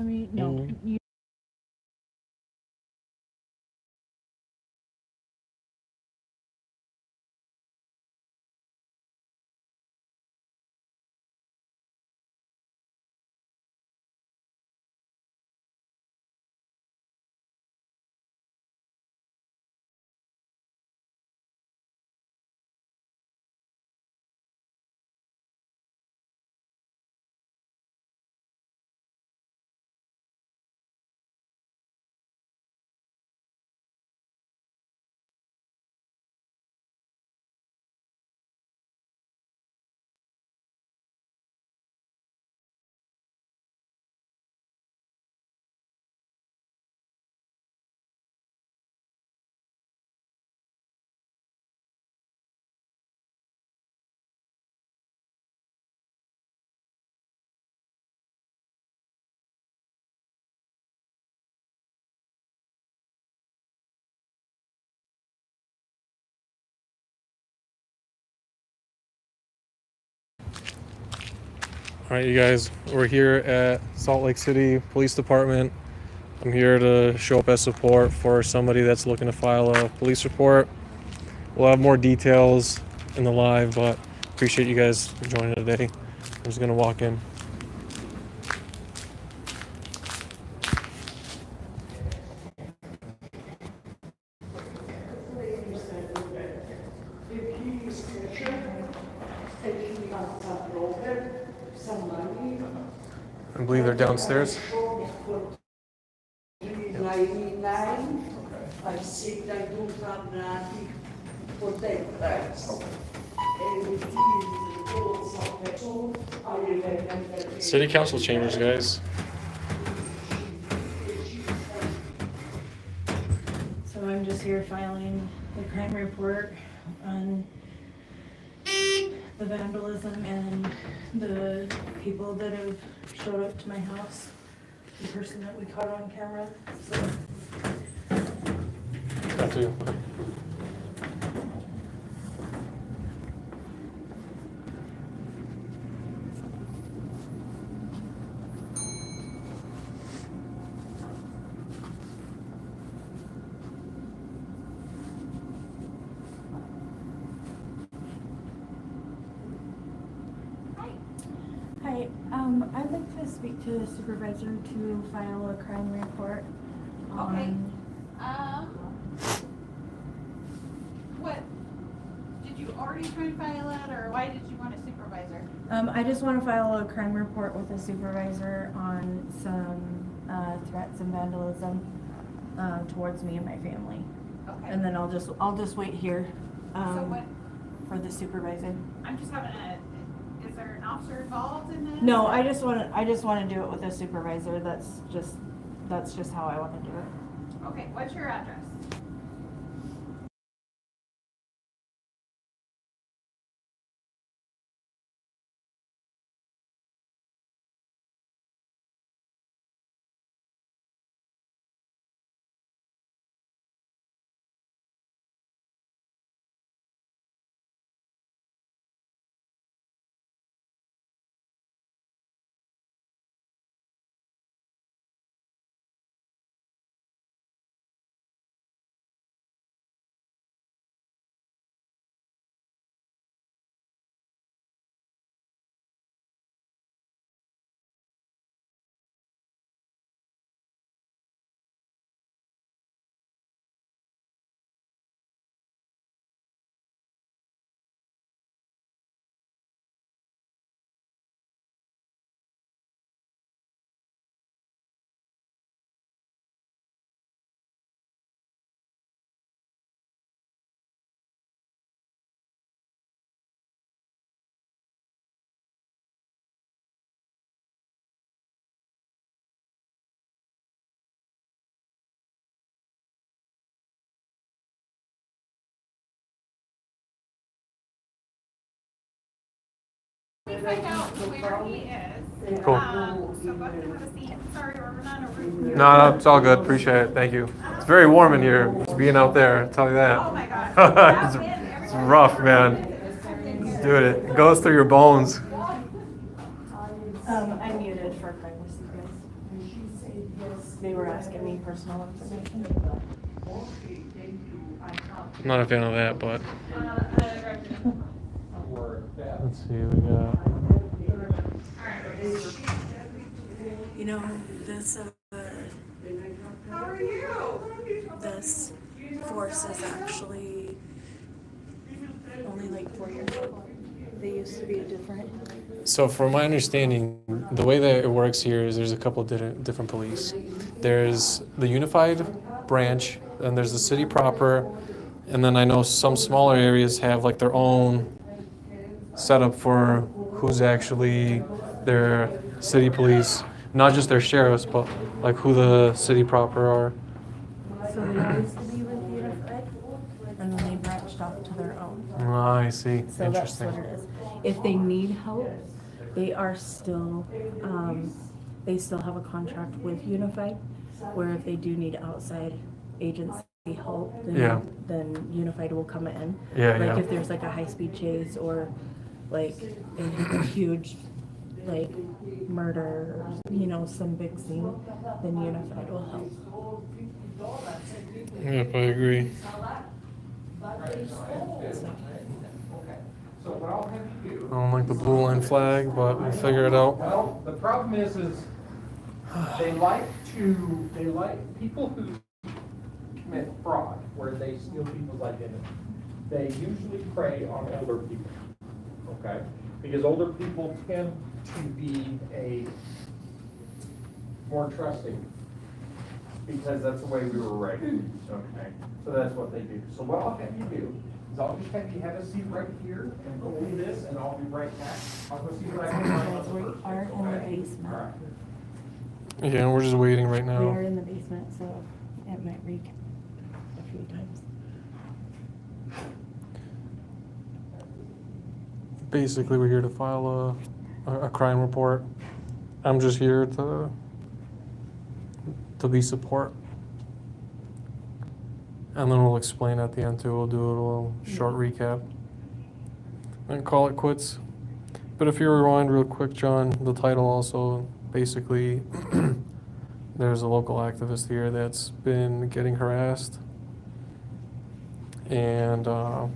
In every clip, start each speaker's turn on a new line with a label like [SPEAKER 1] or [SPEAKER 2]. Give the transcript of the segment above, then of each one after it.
[SPEAKER 1] me, no, you.
[SPEAKER 2] All right, you guys, we're here at Salt Lake City Police Department. I'm here to show up as support for somebody that's looking to file a police report. We'll have more details in the live, but appreciate you guys joining today. I'm just gonna walk in. I believe they're downstairs. City Council chambers, guys.
[SPEAKER 1] So I'm just here filing the crime report on the vandalism and the people that have showed up to my house, the person that we caught on camera, so.
[SPEAKER 2] Got to.
[SPEAKER 1] Hi, I'd like to speak to the supervisor to file a crime report on.
[SPEAKER 3] Okay. What, did you already try and file that, or why did you want a supervisor?
[SPEAKER 1] I just want to file a crime report with a supervisor on some, threats and vandalism, towards me and my family.
[SPEAKER 3] Okay.
[SPEAKER 1] And then I'll just wait here,
[SPEAKER 3] So what,
[SPEAKER 1] for the supervisor.
[SPEAKER 3] I'm just having is there an officer involved in this?
[SPEAKER 1] No, I just want to do it with a supervisor. That's just how I want to do it.
[SPEAKER 3] Okay, what's your address? Let me find out where he is.
[SPEAKER 2] Cool.
[SPEAKER 3] So go ahead and have a seat. Sorry, we're not a room.
[SPEAKER 2] No, it's all good. Appreciate it. Thank you. It's very warm in here. Just being out there, I'll tell you that.
[SPEAKER 3] Oh my gosh.
[SPEAKER 2] It's rough, man. Dude, it goes through your bones.
[SPEAKER 1] I'm muted for privacy, guys. they were asking me personal information.
[SPEAKER 2] I'm not a fan of that, but let's see, we got.
[SPEAKER 1] You know, this this force is actually only like 4 years old. They used to be different.
[SPEAKER 2] So from my understanding, the way that it works here is there's a couple of different police. There's the unified branch, and there's the city proper, and then I know some smaller areas have like their own setup for who's actually their city police, not just their sheriffs, but like who the city proper are.
[SPEAKER 1] So they used to be with Unified, and then they branched off to their own.
[SPEAKER 2] Ah, I see.
[SPEAKER 1] So that's
[SPEAKER 2] Interesting.
[SPEAKER 1] what it is. If they need help, they are still, they still have a contract with Unified, where if they do need outside agency help,
[SPEAKER 2] Yeah.
[SPEAKER 1] then Unified will come in.
[SPEAKER 2] Yeah,
[SPEAKER 1] Like
[SPEAKER 2] yeah.
[SPEAKER 1] if there's like a high-speed chase or like a huge, like murder, or, you know, some big scene, then Unified will help.
[SPEAKER 2] Yep, I agree.
[SPEAKER 4] So what I'll have you do.
[SPEAKER 2] I don't like the blue line flag, but we'll figure it out.
[SPEAKER 4] Well, the problem is they like people who commit fraud, where they steal people's identity. They usually prey on older people, okay? Because older people tend to be more trusting, because that's the way we were raised, okay? So that's what they do. So what I'll have you do is I'll just have you have a seat right here and go do this, and I'll be right back. I'll go see what I can find on the
[SPEAKER 1] We
[SPEAKER 4] first,
[SPEAKER 1] are in the
[SPEAKER 4] okay?
[SPEAKER 1] basement.
[SPEAKER 4] All right.
[SPEAKER 2] Yeah, and we're just waiting right
[SPEAKER 1] We are
[SPEAKER 2] now.
[SPEAKER 1] in the basement, so it might reek a few times.
[SPEAKER 2] Basically, we're here to file a crime report. I'm just here to be support. And then we'll explain at the end too. We'll do a little short recap and call it quits. But if you rewind real quick, John, the title also basically there's a local activist here that's been getting harassed. And
[SPEAKER 1] And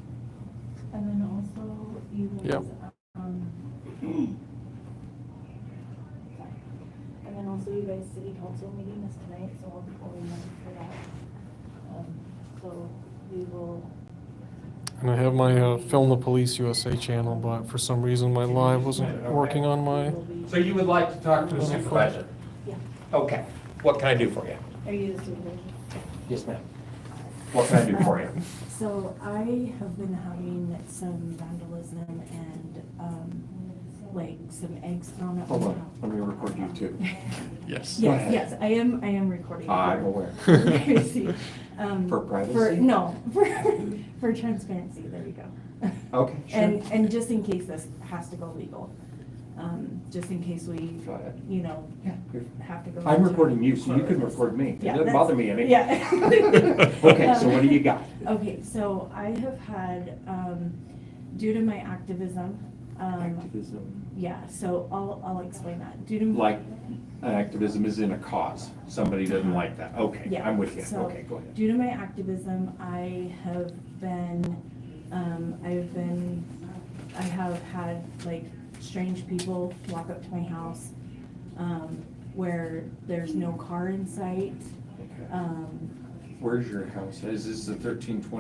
[SPEAKER 1] then also you guys,
[SPEAKER 2] Yep.
[SPEAKER 1] And then also you guys, city council meeting is tonight, so I'll be calling them for that. So we will,
[SPEAKER 2] And I have my Film the Police USA channel, but for some reason my live wasn't working on my.
[SPEAKER 1] will be,
[SPEAKER 4] So you would like to talk to a supervisor?
[SPEAKER 1] yeah.
[SPEAKER 4] Okay. What can I do for you?
[SPEAKER 1] Are you the supervisor?
[SPEAKER 4] Yes, ma'am. What can I do for you?
[SPEAKER 1] So I have been having some vandalism and, like some eggs thrown at my
[SPEAKER 4] Hold
[SPEAKER 1] house.
[SPEAKER 4] on, let me record you too.
[SPEAKER 2] Yes.
[SPEAKER 1] Yes, yes, I am recording.
[SPEAKER 4] I'm aware.
[SPEAKER 1] Privacy.
[SPEAKER 4] For privacy?
[SPEAKER 1] No, for transparency, there you go.
[SPEAKER 4] Okay, sure.
[SPEAKER 1] And just in case this has to go legal, just in case we,
[SPEAKER 4] Go ahead.
[SPEAKER 1] you know,
[SPEAKER 4] You're-
[SPEAKER 1] have to go.
[SPEAKER 4] I'm
[SPEAKER 1] into-
[SPEAKER 4] recording you, so you can record me. It
[SPEAKER 1] Yeah,
[SPEAKER 4] doesn't
[SPEAKER 1] that's-
[SPEAKER 4] bother me any.
[SPEAKER 1] Yeah.
[SPEAKER 4] Okay, so what do you got?
[SPEAKER 1] Okay, so I have had, due to my activism,
[SPEAKER 4] Activism.
[SPEAKER 1] yeah, so I'll explain that. Due to.
[SPEAKER 4] Like, activism is in a cause. Somebody doesn't like that. Okay,
[SPEAKER 1] Yeah,
[SPEAKER 4] I'm with you.
[SPEAKER 1] so
[SPEAKER 4] Okay, go ahead.
[SPEAKER 1] due to my activism, I have had like strange people walk up to my house, where there's no car in sight.
[SPEAKER 4] Okay.
[SPEAKER 1] Where's
[SPEAKER 4] Where's your house? Is this the 1320?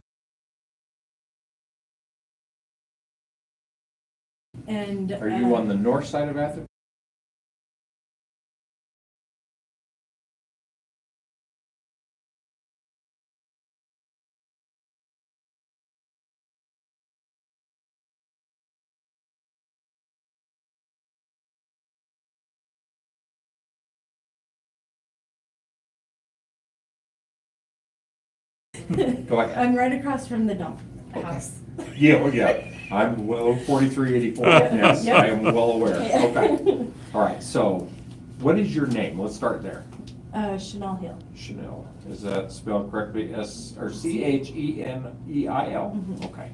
[SPEAKER 1] And.
[SPEAKER 4] Are you on the north side of Athens? Go ahead.
[SPEAKER 1] I'm right across from the dump
[SPEAKER 4] Okay.
[SPEAKER 1] house.
[SPEAKER 4] Yeah, well, yeah. I'm well, 4384. Yes,
[SPEAKER 1] Yep.
[SPEAKER 4] I am well aware.
[SPEAKER 1] Okay.
[SPEAKER 4] Okay. All right, so what is your name? Let's start there.
[SPEAKER 1] Chanel Hill.
[SPEAKER 4] Chanel. Is that spelled correctly? S or Cheneil?
[SPEAKER 1] Mhm.
[SPEAKER 4] Okay.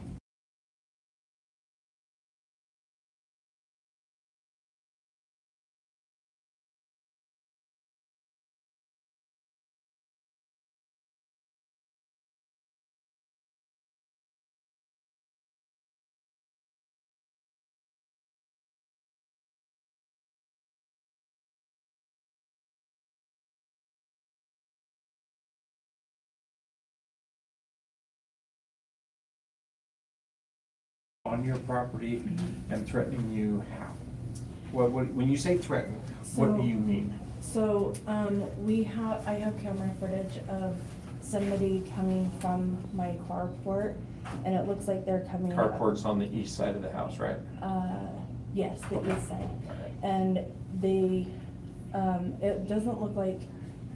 [SPEAKER 5] on your property and threatening you how? When you say threaten, what do you mean?
[SPEAKER 1] So, I have camera footage of somebody coming from my carport, and it looks like they're coming up.
[SPEAKER 5] Carport's on the east side of the house, right?
[SPEAKER 1] Yes, the
[SPEAKER 5] Okay.
[SPEAKER 1] east side.
[SPEAKER 5] Alright.
[SPEAKER 1] And they, it doesn't look like,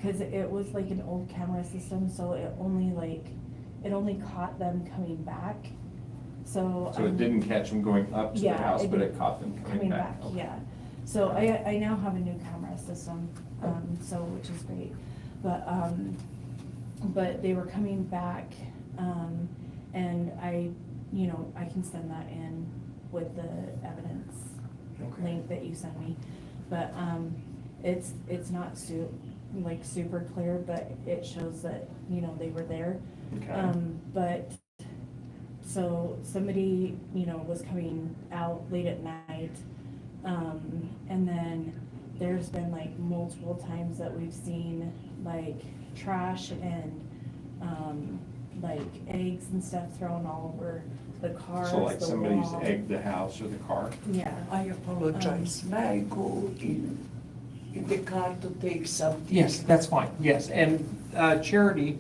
[SPEAKER 1] cause it was like an old camera system, so it only caught them coming back, so.
[SPEAKER 5] So it didn't catch them going up to the
[SPEAKER 1] Yeah,
[SPEAKER 5] house,
[SPEAKER 1] it
[SPEAKER 5] but
[SPEAKER 1] didn't-
[SPEAKER 5] it caught them coming back? Okay.
[SPEAKER 1] Yeah. So I now have a new camera system, so, which is great. But they were coming back, and I can send that in with the evidence
[SPEAKER 5] Okay.
[SPEAKER 1] link that you sent me. But, it's not super clear, but it shows that, they were there.
[SPEAKER 5] Okay.
[SPEAKER 1] But, so somebody, was coming out late at night, and then there's been like multiple times that we've seen like trash and, like eggs and stuff thrown all over the cars,
[SPEAKER 5] So like
[SPEAKER 1] the
[SPEAKER 5] somebody's
[SPEAKER 1] wall.
[SPEAKER 5] egged the house or the car?
[SPEAKER 1] Yeah.
[SPEAKER 6] I apologize. May I go in the car to take something?
[SPEAKER 5] Yes, that's fine, yes. And Charity,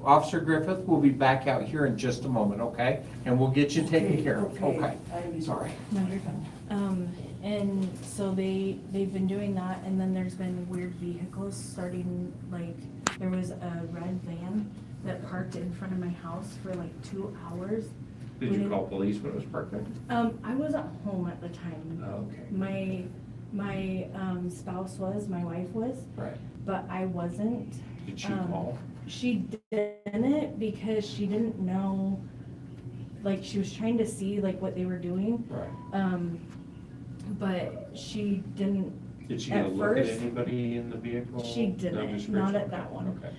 [SPEAKER 5] Officer Griffith will be back out here in just a moment, okay? And we'll get you taken care of, okay?
[SPEAKER 6] I'm
[SPEAKER 5] Sorry.
[SPEAKER 1] No, you're fine. And so they've been doing that, and then there's been weird vehicles starting, like, there was a red van that parked in front of my house for like 2 hours.
[SPEAKER 5] Did
[SPEAKER 1] We
[SPEAKER 5] you
[SPEAKER 1] didn't-
[SPEAKER 5] call police when it was parked there?
[SPEAKER 1] I wasn't home at the time.
[SPEAKER 5] Okay.
[SPEAKER 1] My spouse was, my wife was,
[SPEAKER 5] Right.
[SPEAKER 1] but I wasn't.
[SPEAKER 5] Did she call?
[SPEAKER 1] She didn't, because she didn't know, like, she was trying to see like what they were doing.
[SPEAKER 5] Right.
[SPEAKER 1] But she didn't.
[SPEAKER 5] Did she
[SPEAKER 1] at
[SPEAKER 5] get a look at
[SPEAKER 1] first,
[SPEAKER 5] anybody in the vehicle?
[SPEAKER 1] She didn't,
[SPEAKER 5] No, just
[SPEAKER 1] not
[SPEAKER 5] curious.
[SPEAKER 1] at that one.
[SPEAKER 5] Okay.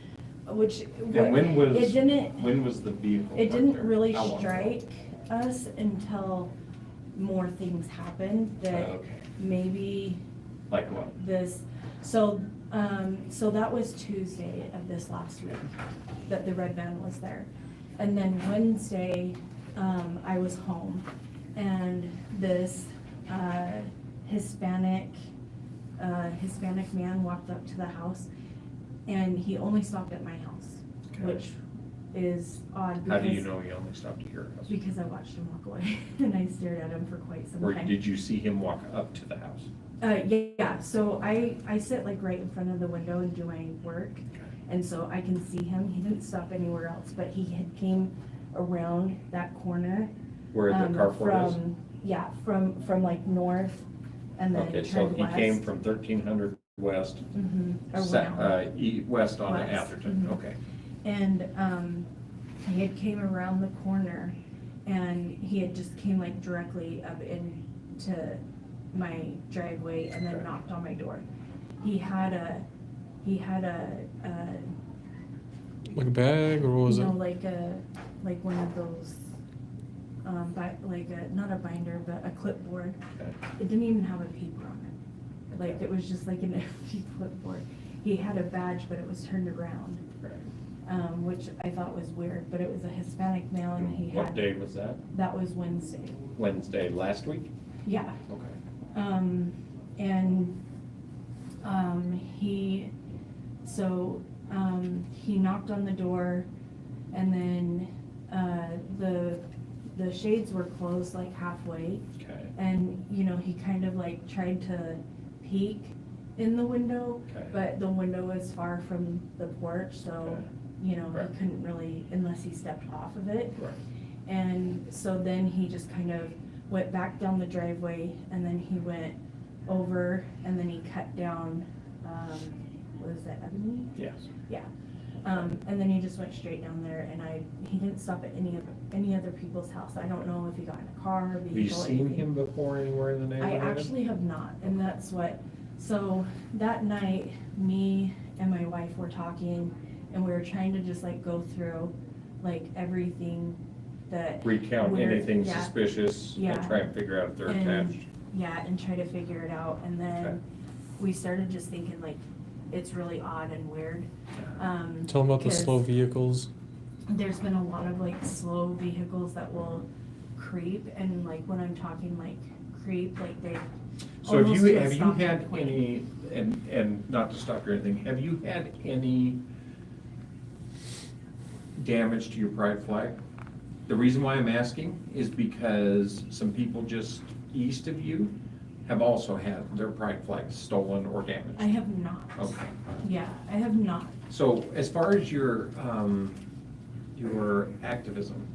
[SPEAKER 1] Which,
[SPEAKER 5] And when was,
[SPEAKER 1] it didn't,
[SPEAKER 5] when was the vehicle
[SPEAKER 1] it
[SPEAKER 5] parked
[SPEAKER 1] didn't
[SPEAKER 5] there?
[SPEAKER 1] really
[SPEAKER 5] How long ago?
[SPEAKER 1] strike us until more things happened that
[SPEAKER 5] Okay.
[SPEAKER 1] maybe
[SPEAKER 5] Like what?
[SPEAKER 1] this, so that was Tuesday of this last week, that the red van was there. And then Wednesday, I was home, and this, Hispanic man walked up to the house, and he only stopped at my house,
[SPEAKER 5] Okay.
[SPEAKER 1] which is odd.
[SPEAKER 5] How do you
[SPEAKER 1] because-
[SPEAKER 5] know he only stopped at your house?
[SPEAKER 1] Because I watched him walk away, and I stared at him for quite some
[SPEAKER 5] Or
[SPEAKER 1] time.
[SPEAKER 5] did you see him walk up to the house?
[SPEAKER 1] Yeah, so I sit like right in front of the window and do my work, and so I can see him. He didn't stop anywhere else, but he had came around that corner.
[SPEAKER 5] Where the carport is?
[SPEAKER 1] From, yeah, from like north, and then
[SPEAKER 5] Okay, so
[SPEAKER 1] turned
[SPEAKER 5] he
[SPEAKER 1] west.
[SPEAKER 5] came from 1300 west,
[SPEAKER 1] Mhm,
[SPEAKER 5] west on to
[SPEAKER 1] West,
[SPEAKER 5] Atherton,
[SPEAKER 1] mhm.
[SPEAKER 5] okay.
[SPEAKER 1] And, he had came around the corner, and he had just came like directly up into my driveway and then
[SPEAKER 5] Okay.
[SPEAKER 1] knocked on my door. He had a
[SPEAKER 2] Like a bag, or what was it?
[SPEAKER 1] like one of those, not a binder, but a clipboard.
[SPEAKER 5] Okay.
[SPEAKER 1] It didn't even have a paper on it. Like, it was just like an empty clipboard. He had a badge, but it was turned around,
[SPEAKER 5] Right.
[SPEAKER 1] which I thought was weird, but it was a Hispanic male, and he had.
[SPEAKER 5] What day was that?
[SPEAKER 1] That was Wednesday.
[SPEAKER 5] Wednesday, last week?
[SPEAKER 1] Yeah.
[SPEAKER 5] Okay.
[SPEAKER 1] He knocked on the door, and then, the shades were closed like halfway,
[SPEAKER 5] Okay.
[SPEAKER 1] and, he kind of like tried to peek in the window,
[SPEAKER 5] Okay.
[SPEAKER 1] but the window was far from the porch, so,
[SPEAKER 5] Okay. Right.
[SPEAKER 1] he couldn't really, unless he stepped off of it.
[SPEAKER 5] Right.
[SPEAKER 1] And so then he just kind of went back down the driveway, and then he went over, and then he cut down, what is that, Ebony?
[SPEAKER 5] Yes.
[SPEAKER 1] Yeah. And then he just went straight down there, and he didn't stop at any other people's house. I don't know if he got in a car,
[SPEAKER 5] Have you
[SPEAKER 1] vehicle,
[SPEAKER 5] seen
[SPEAKER 1] anything.
[SPEAKER 5] him before anywhere in the
[SPEAKER 1] I
[SPEAKER 5] neighborhood?
[SPEAKER 1] actually have not, and that's what, so that night, me and my wife were talking, and we were trying to just like go through like everything that.
[SPEAKER 5] Recount
[SPEAKER 1] we're-
[SPEAKER 5] anything
[SPEAKER 1] yeah.
[SPEAKER 5] suspicious and
[SPEAKER 1] Yeah.
[SPEAKER 5] try and figure out if they're
[SPEAKER 1] And-
[SPEAKER 5] attached.
[SPEAKER 1] Yeah, and try to figure it out, and
[SPEAKER 5] Okay.
[SPEAKER 1] then we started just thinking like, it's really odd and weird.
[SPEAKER 2] Tell them about the
[SPEAKER 1] 'Cause
[SPEAKER 2] slow vehicles.
[SPEAKER 1] there's been a lot of like slow vehicles that will creep, and like when I'm talking like creep, like they
[SPEAKER 5] So have
[SPEAKER 1] almost
[SPEAKER 5] you,
[SPEAKER 1] just
[SPEAKER 5] have you
[SPEAKER 1] stopped
[SPEAKER 5] had
[SPEAKER 1] quick.
[SPEAKER 5] any, and not to stop you or anything, have you had any damage to your pride flag? The reason why I'm asking is because some people just east of you have also had their pride flags stolen or damaged.
[SPEAKER 1] I have not.
[SPEAKER 5] Okay.
[SPEAKER 1] Yeah, I have not.
[SPEAKER 5] So as far as your activism,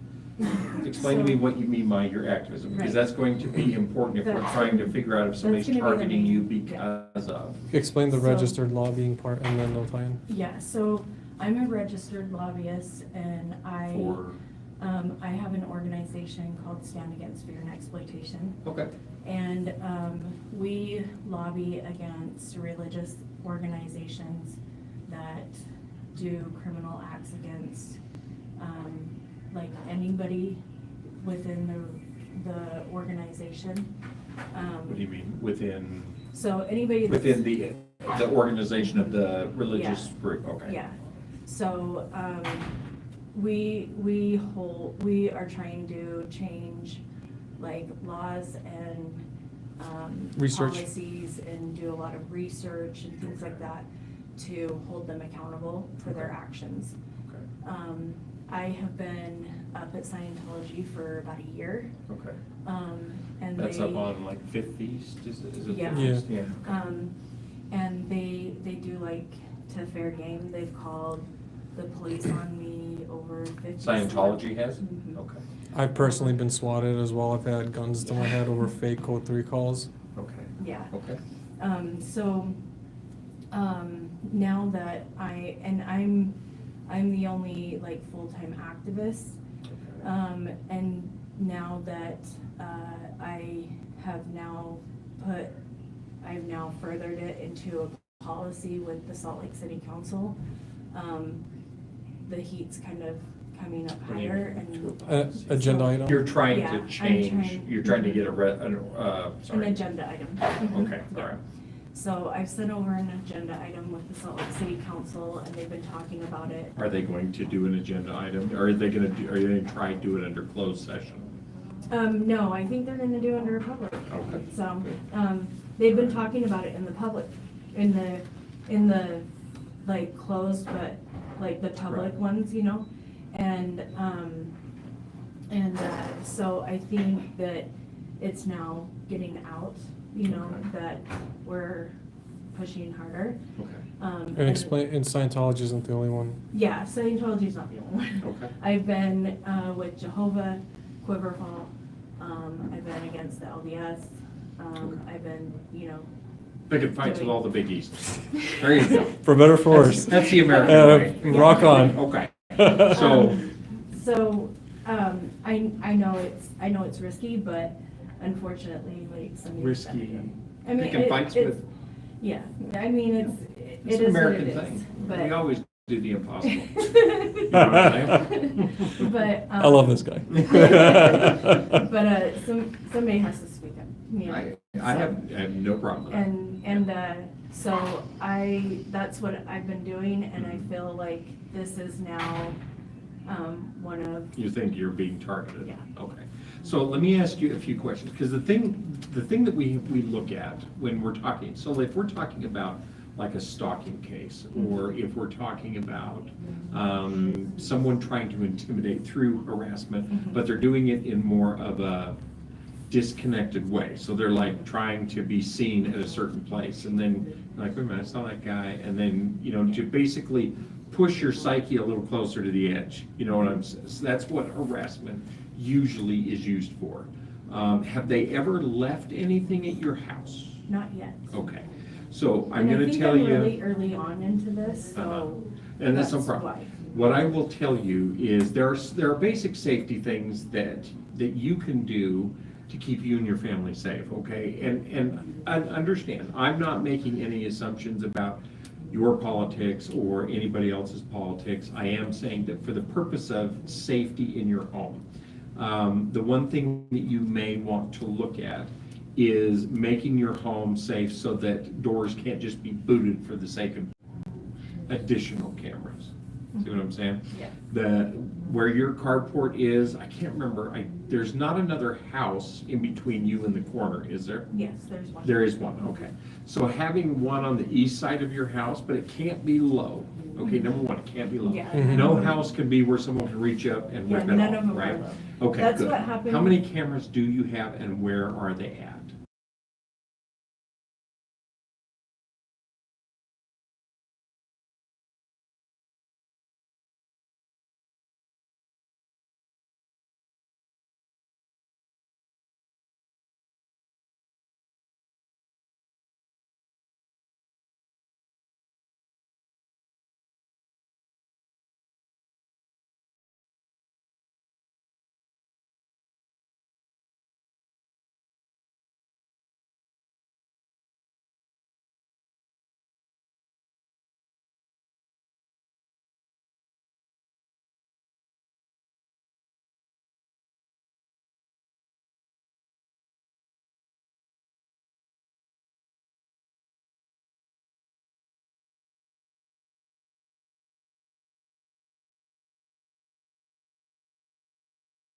[SPEAKER 5] explain to me
[SPEAKER 1] So-
[SPEAKER 5] what you mean by your activism, because
[SPEAKER 1] Right.
[SPEAKER 5] that's going to be important if we're
[SPEAKER 1] That's-
[SPEAKER 5] trying to figure out if somebody's
[SPEAKER 1] gonna be the
[SPEAKER 5] targeting you
[SPEAKER 1] main-
[SPEAKER 5] because of.
[SPEAKER 2] Explain the
[SPEAKER 1] So-
[SPEAKER 2] registered lobbying part and then they'll tie in.
[SPEAKER 1] Yeah, so I'm a registered lobbyist, and
[SPEAKER 5] For,
[SPEAKER 1] I have an organization called Stand Against Fear and Exploitation.
[SPEAKER 5] okay,
[SPEAKER 1] And we lobby against religious organizations that do criminal acts against like anybody within the organization.
[SPEAKER 5] what do you mean, within
[SPEAKER 1] So anybody that's.
[SPEAKER 5] within the organization of the religious
[SPEAKER 1] Yeah.
[SPEAKER 5] group, okay?
[SPEAKER 1] Yeah, so, we are trying to change like laws and,
[SPEAKER 2] Research.
[SPEAKER 1] policies, and do a lot of research and things like that to hold them accountable for their
[SPEAKER 5] Okay.
[SPEAKER 1] actions.
[SPEAKER 5] Okay,
[SPEAKER 1] I have been up at Scientology for about a year,
[SPEAKER 5] okay.
[SPEAKER 1] and
[SPEAKER 5] That's
[SPEAKER 1] they.
[SPEAKER 5] up on like Fifth East, is it
[SPEAKER 1] Yeah.
[SPEAKER 5] Fifth East? Yeah.
[SPEAKER 1] And they do like to fair game, they've called the police on me over 50.
[SPEAKER 5] Scientology has?
[SPEAKER 1] Mhm.
[SPEAKER 5] Okay,
[SPEAKER 2] I've personally been swatted as well. I've had guns to my head over fake code 3 calls.
[SPEAKER 5] okay,
[SPEAKER 1] Yeah,
[SPEAKER 5] okay.
[SPEAKER 1] now that I'm the only like full-time activist,
[SPEAKER 5] Okay.
[SPEAKER 1] and now that, I've now furthered it into a policy with the Salt Lake City Council. The heat's kind of coming up
[SPEAKER 5] What do you
[SPEAKER 1] higher,
[SPEAKER 5] mean, to a
[SPEAKER 1] and
[SPEAKER 5] policy?
[SPEAKER 2] Agenda item.
[SPEAKER 5] You're trying
[SPEAKER 1] Yeah,
[SPEAKER 5] to
[SPEAKER 1] I'm
[SPEAKER 5] change,
[SPEAKER 1] trying-
[SPEAKER 5] you're trying to get
[SPEAKER 1] an
[SPEAKER 5] sorry.
[SPEAKER 1] agenda item.
[SPEAKER 5] Okay, all right.
[SPEAKER 1] So I've sent over an agenda item with the Salt Lake City Council, and they've been talking about it.
[SPEAKER 5] Are they going to do an agenda item, or are they gonna try to do it under closed session?
[SPEAKER 1] No, I think they're gonna do under a public.
[SPEAKER 5] Okay.
[SPEAKER 1] So, they've been talking about it in the public, in the, like, closed, but, like, the public
[SPEAKER 5] Right.
[SPEAKER 1] ones, you know? And, so I think that it's now getting out, you know,
[SPEAKER 5] Okay.
[SPEAKER 1] that we're pushing harder.
[SPEAKER 5] Okay,
[SPEAKER 2] And explain, and Scientology isn't the only one.
[SPEAKER 1] Yeah, Scientology's not the only one.
[SPEAKER 5] okay.
[SPEAKER 1] I've been with Jehovah, Quiverfall, I've been against the LDS,
[SPEAKER 5] Okay.
[SPEAKER 1] I've been, you know.
[SPEAKER 5] Picking fights with all the biggies. There you go.
[SPEAKER 2] For better or for worse.
[SPEAKER 5] That's the American way.
[SPEAKER 2] Rock on.
[SPEAKER 5] Okay, so,
[SPEAKER 1] So, I know it's risky, but unfortunately, like, somebody's
[SPEAKER 5] risky,
[SPEAKER 1] gotta do it. I mean,
[SPEAKER 5] picking fights
[SPEAKER 1] it's-
[SPEAKER 5] with,
[SPEAKER 1] Yeah, I mean, it
[SPEAKER 5] it's
[SPEAKER 1] is
[SPEAKER 5] an
[SPEAKER 1] what
[SPEAKER 5] American
[SPEAKER 1] it is,
[SPEAKER 5] thing.
[SPEAKER 1] but.
[SPEAKER 5] We always do the impossible. You know what I'm saying?
[SPEAKER 1] But.
[SPEAKER 2] I love this guy.
[SPEAKER 1] But, somebody has to speak up, you know.
[SPEAKER 5] I have no problem with that.
[SPEAKER 1] So that's what I've been doing, and I feel like this is now, one of,
[SPEAKER 5] You think you're being targeted?
[SPEAKER 1] Yeah.
[SPEAKER 5] Okay. So let me ask you a few questions, because the thing that we look at when we're talking, so if we're talking about like a stalking case, or if we're talking about someone trying to intimidate through harassment, but they're doing it in more of a disconnected way. So they're like trying to be seen at a certain place, and then you're like, wait a minute, I saw that guy, and then, you know, to basically push your psyche a little closer to the edge. You know what I'm saying? So that's what harassment usually is used for. Have they ever left anything at your house?
[SPEAKER 1] not yet.
[SPEAKER 5] Okay, so I'm
[SPEAKER 1] And I
[SPEAKER 5] gonna
[SPEAKER 1] think
[SPEAKER 5] tell
[SPEAKER 1] I'm
[SPEAKER 5] you.
[SPEAKER 1] really early on into this, so.
[SPEAKER 5] And that's no problem.
[SPEAKER 1] why.
[SPEAKER 5] What I will tell you is there are basic safety things that you can do to keep you and your family safe, okay? And understand, I'm not making any assumptions about your politics or anybody else's politics. I am saying that for the purpose of safety in your home, the one thing that you may want to look at is making your home safe so that doors can't just be booted for the sake of additional cameras. See what I'm saying?
[SPEAKER 3] Yeah.
[SPEAKER 5] Where your carport is, I can't remember, there's not another house in between you and the corner, is there?
[SPEAKER 1] Yes, there's one.
[SPEAKER 5] There is one, okay. So having one on the east side of your house, but it can't be low. Okay, number one, it can't be low.
[SPEAKER 1] Yeah.
[SPEAKER 5] No house can be where someone can reach up and
[SPEAKER 1] Yeah,
[SPEAKER 5] rip it
[SPEAKER 1] none
[SPEAKER 5] off,
[SPEAKER 1] of them are
[SPEAKER 5] right?
[SPEAKER 1] low.
[SPEAKER 5] Okay,
[SPEAKER 1] That's
[SPEAKER 5] good.
[SPEAKER 1] what happened.
[SPEAKER 5] How many cameras do you have and where are they at?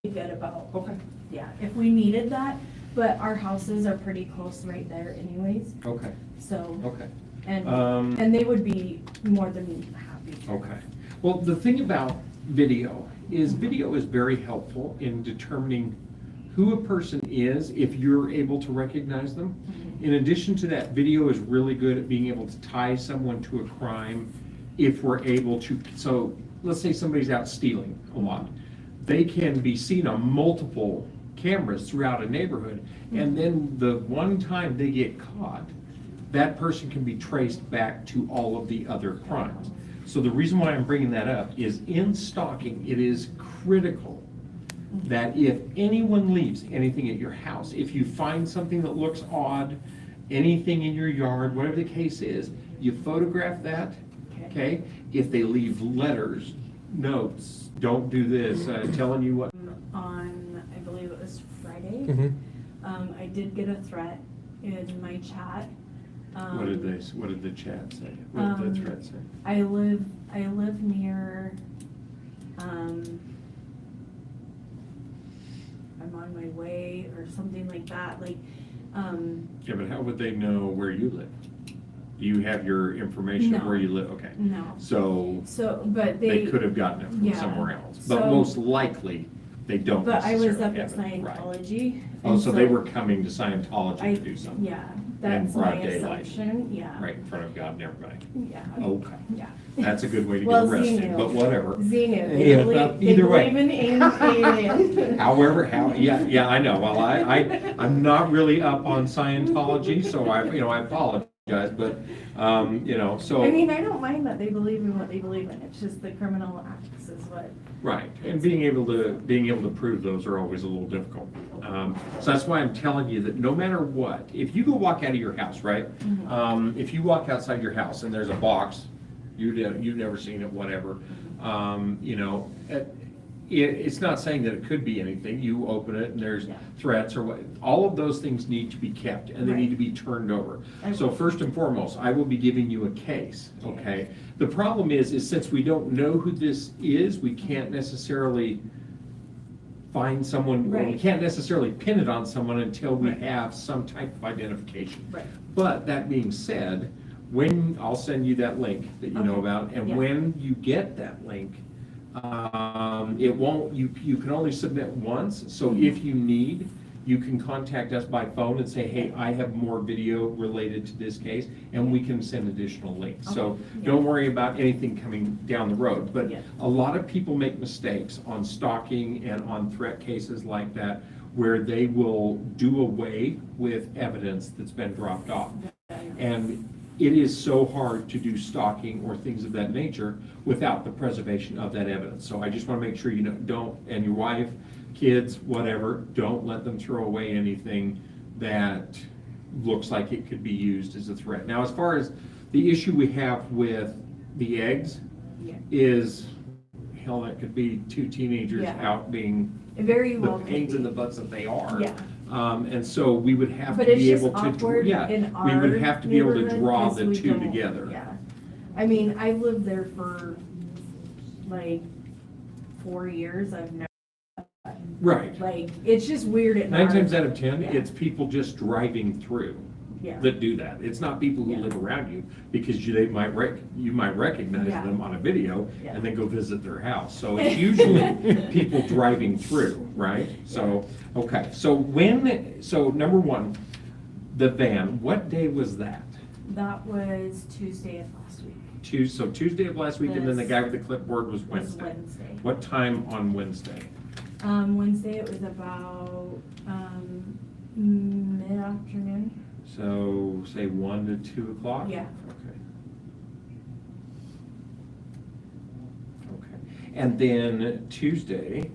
[SPEAKER 1] Good about,
[SPEAKER 5] Okay.
[SPEAKER 1] yeah, if we needed that, but our houses are pretty close right there anyways,
[SPEAKER 5] Okay,
[SPEAKER 1] so,
[SPEAKER 5] okay.
[SPEAKER 1] and they would be more than happy.
[SPEAKER 5] Okay. Well, the thing about video is very helpful in determining who a person is if you're able to recognize them. In addition to that, video is really good at being able to tie someone to a crime if we're able to. So let's say somebody's out stealing a lot. They can be seen on multiple cameras throughout a neighborhood, and then the one time they get caught, that person can be traced back to all of the other crimes. So the reason why I'm bringing that up is in stalking, it is critical that if anyone leaves anything at your house, if you find something that looks odd, anything in your yard, whatever the case is, you photograph that, okay? If they leave letters, notes, don't do this, telling you what.
[SPEAKER 1] On, I believe it was Friday,
[SPEAKER 2] Mm-hmm.
[SPEAKER 1] I did get a threat in my chat.
[SPEAKER 5] What did the chat say? What did the threat say?
[SPEAKER 1] I live near, I'm on my way or something like that, like,
[SPEAKER 5] Yeah, but how would they know where you live? Do you have your information of
[SPEAKER 1] No.
[SPEAKER 5] where you live? Okay.
[SPEAKER 1] no.
[SPEAKER 5] So
[SPEAKER 1] But
[SPEAKER 5] they could have gotten it from
[SPEAKER 1] yeah.
[SPEAKER 5] somewhere else, but
[SPEAKER 1] So-
[SPEAKER 5] most likely they don't
[SPEAKER 1] But I was
[SPEAKER 5] necessarily
[SPEAKER 1] up at
[SPEAKER 5] have it. Right.
[SPEAKER 1] Scientology.
[SPEAKER 5] Oh,
[SPEAKER 1] and
[SPEAKER 5] so they were coming to Scientology
[SPEAKER 1] I,
[SPEAKER 5] to do something?
[SPEAKER 1] yeah, that's
[SPEAKER 5] broad
[SPEAKER 1] my
[SPEAKER 5] daylight.
[SPEAKER 1] assumption, yeah.
[SPEAKER 5] Right in front of God and everybody?
[SPEAKER 1] Yeah.
[SPEAKER 5] Okay.
[SPEAKER 1] Yeah.
[SPEAKER 5] That's a good way to
[SPEAKER 1] Well,
[SPEAKER 5] get arrested,
[SPEAKER 1] Xenu.
[SPEAKER 5] but whatever.
[SPEAKER 1] Xenu,
[SPEAKER 5] Yeah,
[SPEAKER 1] they believe, they
[SPEAKER 5] either way.
[SPEAKER 1] believe in aliens.
[SPEAKER 5] However, yeah, I know. Well, I'm not really up on Scientology, so I apologize, but, so.
[SPEAKER 1] I mean, I don't mind that they believe in what they believe in, it's just the criminal acts is what.
[SPEAKER 5] Right, and being able to prove those are always a little difficult. So that's why I'm telling you that no matter what, if you go walk out of your house, right? If you walk outside your house and there's a box, you've never seen it, whatever, it's not saying that it could be anything. You open it and there's
[SPEAKER 1] Yeah.
[SPEAKER 5] threats or what, all of those things need to be kept and they
[SPEAKER 1] Right.
[SPEAKER 5] need to be turned over.
[SPEAKER 1] I
[SPEAKER 5] So
[SPEAKER 1] will.
[SPEAKER 5] first and foremost, I will be giving you a case, okay? The problem is since we don't know who this is, we can't necessarily find someone, or we
[SPEAKER 1] Right.
[SPEAKER 5] can't necessarily pin it on someone until we
[SPEAKER 1] Right.
[SPEAKER 5] have some type of identification.
[SPEAKER 1] Right.
[SPEAKER 5] But that being said, I'll send you that link that you know
[SPEAKER 1] Okay.
[SPEAKER 5] about, and
[SPEAKER 1] Yeah.
[SPEAKER 5] when you get that link, it won't, you can only submit once, so
[SPEAKER 1] Mm-hmm.
[SPEAKER 5] if you need, you can contact us by phone and say, hey, I have more video related to this case, and we can send additional links. So
[SPEAKER 1] Okay. Yeah.
[SPEAKER 5] don't worry about anything coming down the road, but
[SPEAKER 1] Yeah.
[SPEAKER 5] a lot of people make mistakes on stalking and on threat cases like that, where they will do away with evidence that's been dropped off. And it is so hard to do stalking or things of that nature without the preservation of that evidence. So I just want to make sure you don't, and your wife, kids, whatever, don't let them throw away anything that looks like it could be used as a threat. Now, as far as the issue we have with the eggs
[SPEAKER 1] Yeah.
[SPEAKER 5] is, hell, that could be two teenagers
[SPEAKER 1] Yeah.
[SPEAKER 5] out being
[SPEAKER 1] Very
[SPEAKER 5] the
[SPEAKER 1] well.
[SPEAKER 5] pains in the
[SPEAKER 1] maybe.
[SPEAKER 5] butts that they are.
[SPEAKER 1] Yeah.
[SPEAKER 5] And so we would have to
[SPEAKER 1] But it's
[SPEAKER 5] be
[SPEAKER 1] just
[SPEAKER 5] able to,
[SPEAKER 1] awkward
[SPEAKER 5] yeah,
[SPEAKER 1] in
[SPEAKER 5] we would
[SPEAKER 1] our
[SPEAKER 5] have to be able to
[SPEAKER 1] neighborhood
[SPEAKER 5] draw
[SPEAKER 1] 'cause
[SPEAKER 5] the
[SPEAKER 1] we
[SPEAKER 5] two
[SPEAKER 1] don't-
[SPEAKER 5] together.
[SPEAKER 1] Yeah. I mean, I've lived there for like 4 years, I've never,
[SPEAKER 5] Right.
[SPEAKER 1] like, it's just weird at
[SPEAKER 5] 9
[SPEAKER 1] night.
[SPEAKER 5] times out of 10,
[SPEAKER 1] Yeah.
[SPEAKER 5] it's people just driving through
[SPEAKER 1] Yeah.
[SPEAKER 5] that do that. It's not people who
[SPEAKER 1] Yeah.
[SPEAKER 5] live around you, because you might recognize
[SPEAKER 1] Yeah.
[SPEAKER 5] them on a video
[SPEAKER 1] Yeah.
[SPEAKER 5] and then go visit their house. So it's usually people driving through, right? So, okay, so number one, the van, what day was that?
[SPEAKER 1] That was Tuesday of last week.
[SPEAKER 5] So Tuesday of last week, and then the
[SPEAKER 1] This-
[SPEAKER 5] guy with the clipboard was
[SPEAKER 1] Was
[SPEAKER 5] Wednesday.
[SPEAKER 1] Wednesday.
[SPEAKER 5] What time on Wednesday?
[SPEAKER 1] Wednesday it was about, mid-afternoon.
[SPEAKER 5] So say 1 to 2 o'clock?
[SPEAKER 1] Yeah.
[SPEAKER 5] Okay. Okay. And then Tuesday,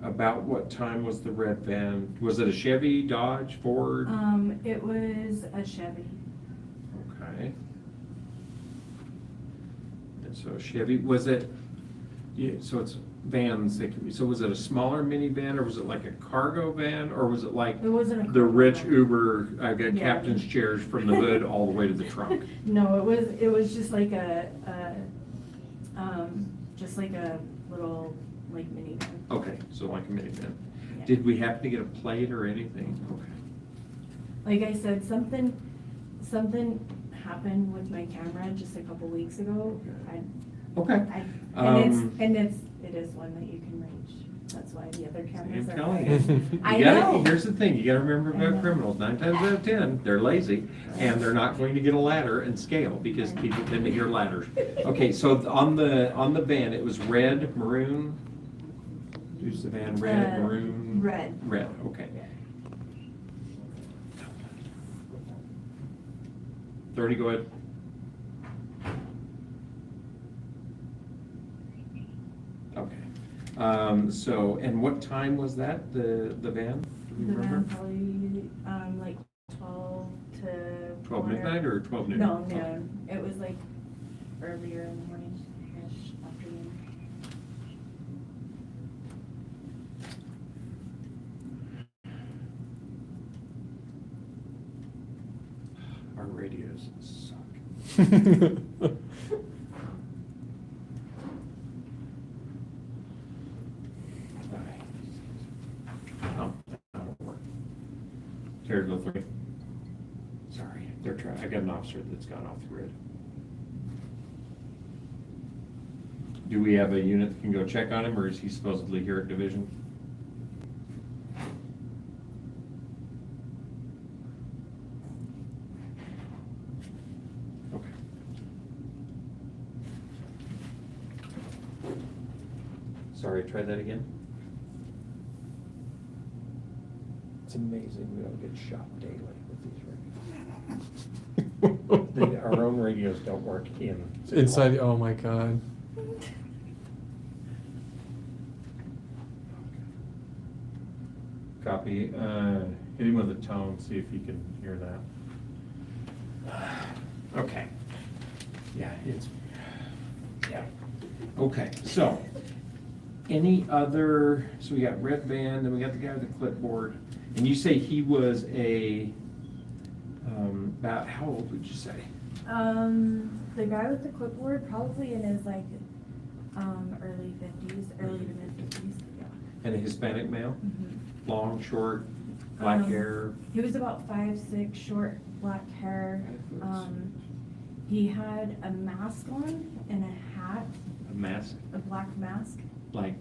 [SPEAKER 5] about what time was the red van? Was it a Chevy, Dodge, Ford?
[SPEAKER 1] It was a Chevy.
[SPEAKER 5] Okay. And so Chevy, was it, yeah, so it's vans, they can be, so was it a smaller minivan, or was it like a cargo van, or was it like
[SPEAKER 1] It wasn't a.
[SPEAKER 5] the
[SPEAKER 1] cargo
[SPEAKER 5] rich
[SPEAKER 1] van.
[SPEAKER 5] Uber, I got
[SPEAKER 1] Yeah.
[SPEAKER 5] captain's chairs from the hood all the way to the trunk?
[SPEAKER 1] No, it was just like just like a little, like, minivan.
[SPEAKER 5] Okay, so like a minivan.
[SPEAKER 1] Yeah.
[SPEAKER 5] Did we happen to get a plate or anything? Okay.
[SPEAKER 1] Like I said, something happened with my camera just a couple weeks ago.
[SPEAKER 5] Okay.
[SPEAKER 1] And it is one that you can reach. That's why the other
[SPEAKER 5] I'm
[SPEAKER 1] cameras are.
[SPEAKER 5] telling
[SPEAKER 1] higher.
[SPEAKER 5] you.
[SPEAKER 1] I
[SPEAKER 5] You gotta-
[SPEAKER 1] know.
[SPEAKER 5] Here's the thing, you gotta remember
[SPEAKER 1] I
[SPEAKER 5] about
[SPEAKER 1] know.
[SPEAKER 5] criminals, 9 times out of 10, they're lazy, and they're not going to get a ladder and scale, because
[SPEAKER 1] I know.
[SPEAKER 5] people tend to hear ladders. Okay, so on the van, it was red, maroon? Use the van, red, maroon?
[SPEAKER 1] Red.
[SPEAKER 5] Red, okay. 30, go ahead. Okay. So, and what time was that, the van? Do you
[SPEAKER 1] The
[SPEAKER 5] remember?
[SPEAKER 1] van probably, like 12 to.
[SPEAKER 5] 12
[SPEAKER 1] 4.
[SPEAKER 5] midnight or 12 noon?
[SPEAKER 1] No, noon. It was like earlier in the morning-ish, afternoon.
[SPEAKER 5] Our radios suck. Oh, that'll work. Terry, go 3. Sorry, they're trying, I got an officer that's gone off the grid. Do we have a unit that can go check on him, or is he supposedly here at Division? Okay. Sorry, try that again. It's amazing we don't get shot daily with these radios. Our own radios don't work
[SPEAKER 2] Inside, oh my God.
[SPEAKER 5] Copy. Hit him with a tone, see if you can hear that. Okay. Yeah, yeah. Okay, so, any other, so we got red van, then we got the guy with the clipboard, and you say he was about, how old would you say?
[SPEAKER 1] The guy with the clipboard, probably in his like, early 50s, early to mid 50s, yeah.
[SPEAKER 5] And a Hispanic male?
[SPEAKER 1] Mhm.
[SPEAKER 5] Long, short, black
[SPEAKER 1] Um,
[SPEAKER 5] hair?
[SPEAKER 1] He was about 5'6", short, black hair. He had a mask on and a hat,
[SPEAKER 5] A mask?
[SPEAKER 1] a black mask.
[SPEAKER 5] Like,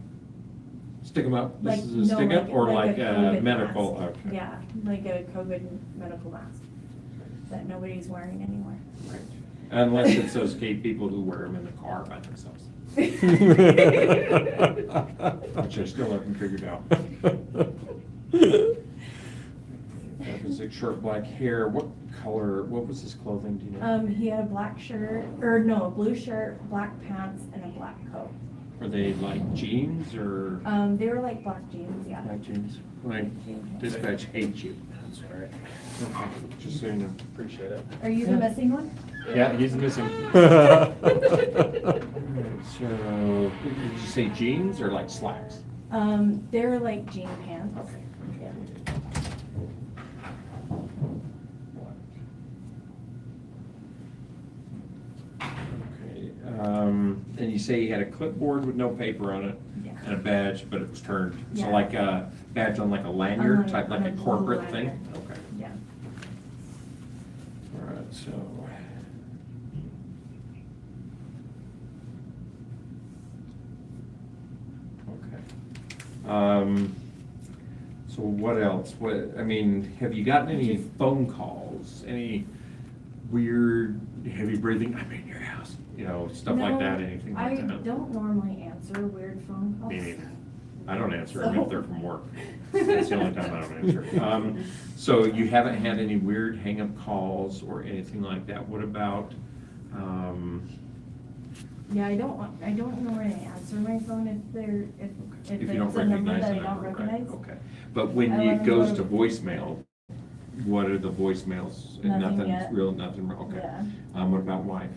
[SPEAKER 5] stick 'em up?
[SPEAKER 1] Like,
[SPEAKER 5] This is a
[SPEAKER 1] no,
[SPEAKER 5] stick up, or like a
[SPEAKER 1] COVID
[SPEAKER 5] medical?
[SPEAKER 1] mask.
[SPEAKER 5] Okay.
[SPEAKER 1] Yeah, like a COVID medical mask that nobody's wearing anymore.
[SPEAKER 5] Right. Unless it's those gay people who wear them in the car by themselves. Which I still haven't figured out. That was like short black hair. What color, what was his clothing, do you know?
[SPEAKER 1] He had a black shirt, or no, a blue shirt, black pants, and a black coat.
[SPEAKER 5] Were they like jeans or
[SPEAKER 1] They were like black jeans, yeah.
[SPEAKER 5] black jeans? Like, dispatch hates you. That's all right. Okay, just so you know. Appreciate it.
[SPEAKER 1] Are you the missing one?
[SPEAKER 5] Yeah, he's missing. So, did you say jeans or like slacks?
[SPEAKER 1] They were like jean pants.
[SPEAKER 5] Okay.
[SPEAKER 1] Yeah.
[SPEAKER 5] Okay, And you say you had a clipboard with no paper on it
[SPEAKER 1] Yeah.
[SPEAKER 5] and a badge, but it was turned. So
[SPEAKER 1] Yeah.
[SPEAKER 5] like a badge on like a lanyard
[SPEAKER 1] On
[SPEAKER 5] type, like
[SPEAKER 1] on
[SPEAKER 5] a
[SPEAKER 1] blue
[SPEAKER 5] corporate thing?
[SPEAKER 1] lanyard.
[SPEAKER 5] Okay.
[SPEAKER 1] Yeah.
[SPEAKER 5] All right, so. Okay. So what else? I mean, have you gotten any
[SPEAKER 1] Just-
[SPEAKER 5] phone calls? Any weird heavy breathing? I'm in your house, stuff like
[SPEAKER 1] No,
[SPEAKER 5] that, anything like
[SPEAKER 1] I
[SPEAKER 5] that?
[SPEAKER 1] don't normally answer weird phone calls.
[SPEAKER 5] Me neither. I don't answer them
[SPEAKER 1] So-
[SPEAKER 5] if they're from work. That's the only time I don't answer. So you haven't had any weird hang-up calls or anything like that? What about,
[SPEAKER 1] Yeah, I don't normally answer my phone if
[SPEAKER 5] if you
[SPEAKER 1] it's
[SPEAKER 5] don't
[SPEAKER 1] a number
[SPEAKER 5] recognize
[SPEAKER 1] that
[SPEAKER 5] the
[SPEAKER 1] I don't
[SPEAKER 5] number, right?
[SPEAKER 1] recognize.
[SPEAKER 5] Okay. But when
[SPEAKER 1] I let
[SPEAKER 5] it
[SPEAKER 1] them
[SPEAKER 5] goes
[SPEAKER 1] go
[SPEAKER 5] to
[SPEAKER 1] to-
[SPEAKER 5] voicemail, what are the voicemails? And
[SPEAKER 1] Nothing
[SPEAKER 5] nothing's
[SPEAKER 1] yet.
[SPEAKER 5] real, nothing, okay.
[SPEAKER 1] Yeah.
[SPEAKER 5] What about wife?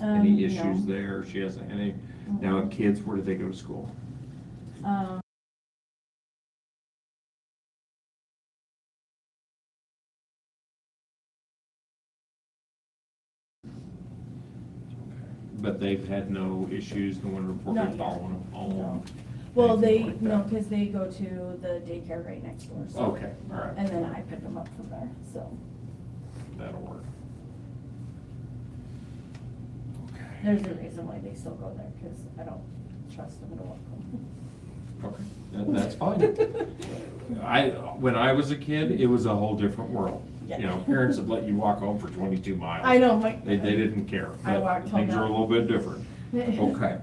[SPEAKER 5] Any
[SPEAKER 1] No.
[SPEAKER 5] issues there? She hasn't, any, now
[SPEAKER 1] Mm-mm.
[SPEAKER 5] kids, where do they go to school?
[SPEAKER 1] Um,
[SPEAKER 5] But they've had no issues, no one
[SPEAKER 1] Not
[SPEAKER 5] reported
[SPEAKER 1] yet.
[SPEAKER 5] following them home?
[SPEAKER 1] No. Well,
[SPEAKER 5] anything like
[SPEAKER 1] no,
[SPEAKER 5] that?
[SPEAKER 1] because they go to the daycare right next door, so.
[SPEAKER 5] Okay, all right.
[SPEAKER 1] And then I pick them up from there, so.
[SPEAKER 5] That'll work. Okay.
[SPEAKER 1] There's a reason why they still go there, because I don't trust them to walk home.
[SPEAKER 5] Okay, that's fine. When I was a kid, it was a whole different world.
[SPEAKER 1] Yeah.
[SPEAKER 5] Parents would let you walk home for 22 miles.
[SPEAKER 1] I know, like.
[SPEAKER 5] They didn't care.
[SPEAKER 1] I
[SPEAKER 5] but
[SPEAKER 1] walked home
[SPEAKER 5] Things are a
[SPEAKER 1] now.
[SPEAKER 5] little bit different. Okay,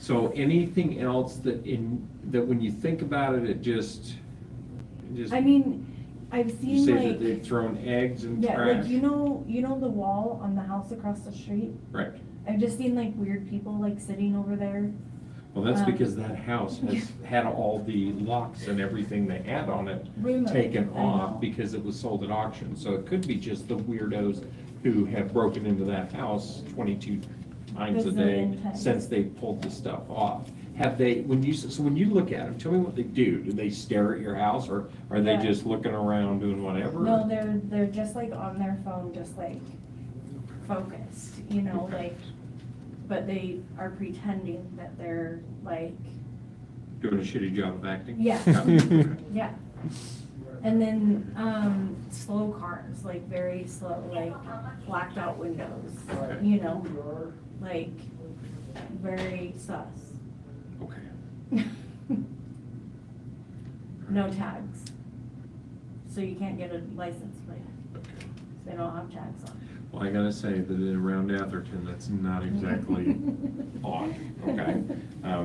[SPEAKER 5] so anything else that when you think about it, it just.
[SPEAKER 1] I mean, I've
[SPEAKER 5] You
[SPEAKER 1] seen
[SPEAKER 5] say that
[SPEAKER 1] like,
[SPEAKER 5] they've thrown eggs and
[SPEAKER 1] yeah,
[SPEAKER 5] trash?
[SPEAKER 1] like, you know the wall on the house across the street?
[SPEAKER 5] Right.
[SPEAKER 1] I've just seen like weird people like sitting over there.
[SPEAKER 5] Well, that's
[SPEAKER 1] Um,
[SPEAKER 5] because that house has had all the locks and everything they had on it
[SPEAKER 1] Removed,
[SPEAKER 5] taken
[SPEAKER 1] I know.
[SPEAKER 5] off because it was sold at auction. So it could be just the weirdos who have broken into that house 22 times a day
[SPEAKER 1] Gazillion times.
[SPEAKER 5] since they pulled the stuff off. Have they, when you look at them, tell me what they do. Do they stare at your house, or are they
[SPEAKER 1] Yeah.
[SPEAKER 5] just looking around doing whatever?
[SPEAKER 1] No, they're just like on their phone, just like focused,
[SPEAKER 5] Okay.
[SPEAKER 1] like, but they are pretending that they're like,
[SPEAKER 5] Doing a shitty job of acting?
[SPEAKER 1] Yeah.
[SPEAKER 5] Okay.
[SPEAKER 1] yeah. And then, slow cars, like very slow, like blacked out windows,
[SPEAKER 5] Okay.
[SPEAKER 1] like very sus.
[SPEAKER 5] Okay.
[SPEAKER 1] No tags. So you can't get a license plate.
[SPEAKER 5] Okay.
[SPEAKER 1] They don't have tags on.
[SPEAKER 5] Well, I gotta say that around Atherton, that's not exactly odd, okay?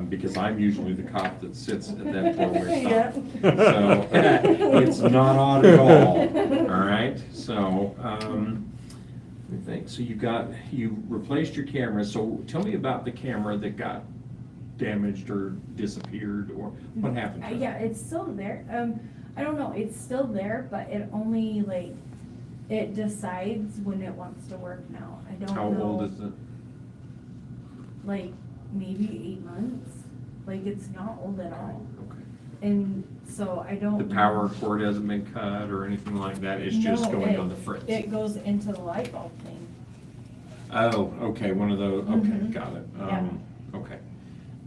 [SPEAKER 5] Because I'm usually the cop that sits at that four-way stop. So, it's not odd at all, all right? So, let me think, so you replaced your camera, so tell me about the camera that got damaged or disappeared, or what happened to it?
[SPEAKER 1] Yeah, it's still there. I don't know, it's still there, but it only like, it decides when it wants to work now. I don't know.
[SPEAKER 5] How old is it?
[SPEAKER 1] Like, maybe 8 months. Like, it's not old at all.
[SPEAKER 5] Okay.
[SPEAKER 1] And so I don't.
[SPEAKER 5] The power cord hasn't been cut or anything like that, it's just
[SPEAKER 1] No,
[SPEAKER 5] going
[SPEAKER 1] it-
[SPEAKER 5] on the fritz?
[SPEAKER 1] It goes into the light bulb thing.
[SPEAKER 5] Oh, okay, one of those, okay,
[SPEAKER 1] Mhm.
[SPEAKER 5] got it.
[SPEAKER 1] Yeah.
[SPEAKER 5] Okay.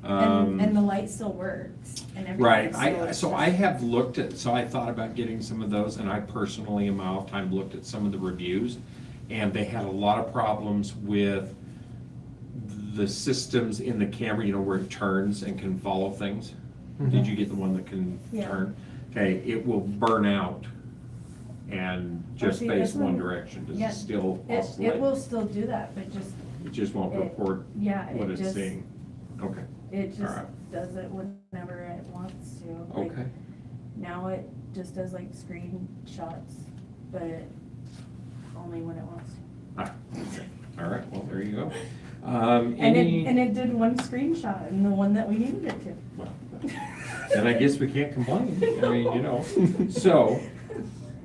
[SPEAKER 1] And the light still works and everything.
[SPEAKER 5] Right,
[SPEAKER 1] it's
[SPEAKER 5] so
[SPEAKER 1] just-
[SPEAKER 5] I have looked at, so I thought about getting some of those, and I personally, in my off time, looked at some of the reviews, and they had a lot of problems with the systems in the camera, where it turns and can follow things. Did you get the one that can
[SPEAKER 1] Yeah.
[SPEAKER 5] turn? Okay, it will burn out and just
[SPEAKER 1] see,
[SPEAKER 5] face
[SPEAKER 1] this
[SPEAKER 5] one
[SPEAKER 1] one-
[SPEAKER 5] direction. Does
[SPEAKER 1] yeah,
[SPEAKER 5] it still
[SPEAKER 1] It
[SPEAKER 5] oscillate?
[SPEAKER 1] will still do that, but just,
[SPEAKER 5] It just won't
[SPEAKER 1] it-
[SPEAKER 5] report
[SPEAKER 1] yeah,
[SPEAKER 5] what
[SPEAKER 1] it
[SPEAKER 5] it's
[SPEAKER 1] just,
[SPEAKER 5] seeing? Okay,
[SPEAKER 1] it just
[SPEAKER 5] Alright.
[SPEAKER 1] does it whenever it wants to. Like,
[SPEAKER 5] okay.
[SPEAKER 1] now it just does like screenshots, but only when it wants to.
[SPEAKER 5] Ah, okay. All right, well, there you go.
[SPEAKER 1] And
[SPEAKER 5] Any,
[SPEAKER 1] it did one screenshot and the one that we needed it to.
[SPEAKER 5] well, then I guess we can't complain. I mean, So,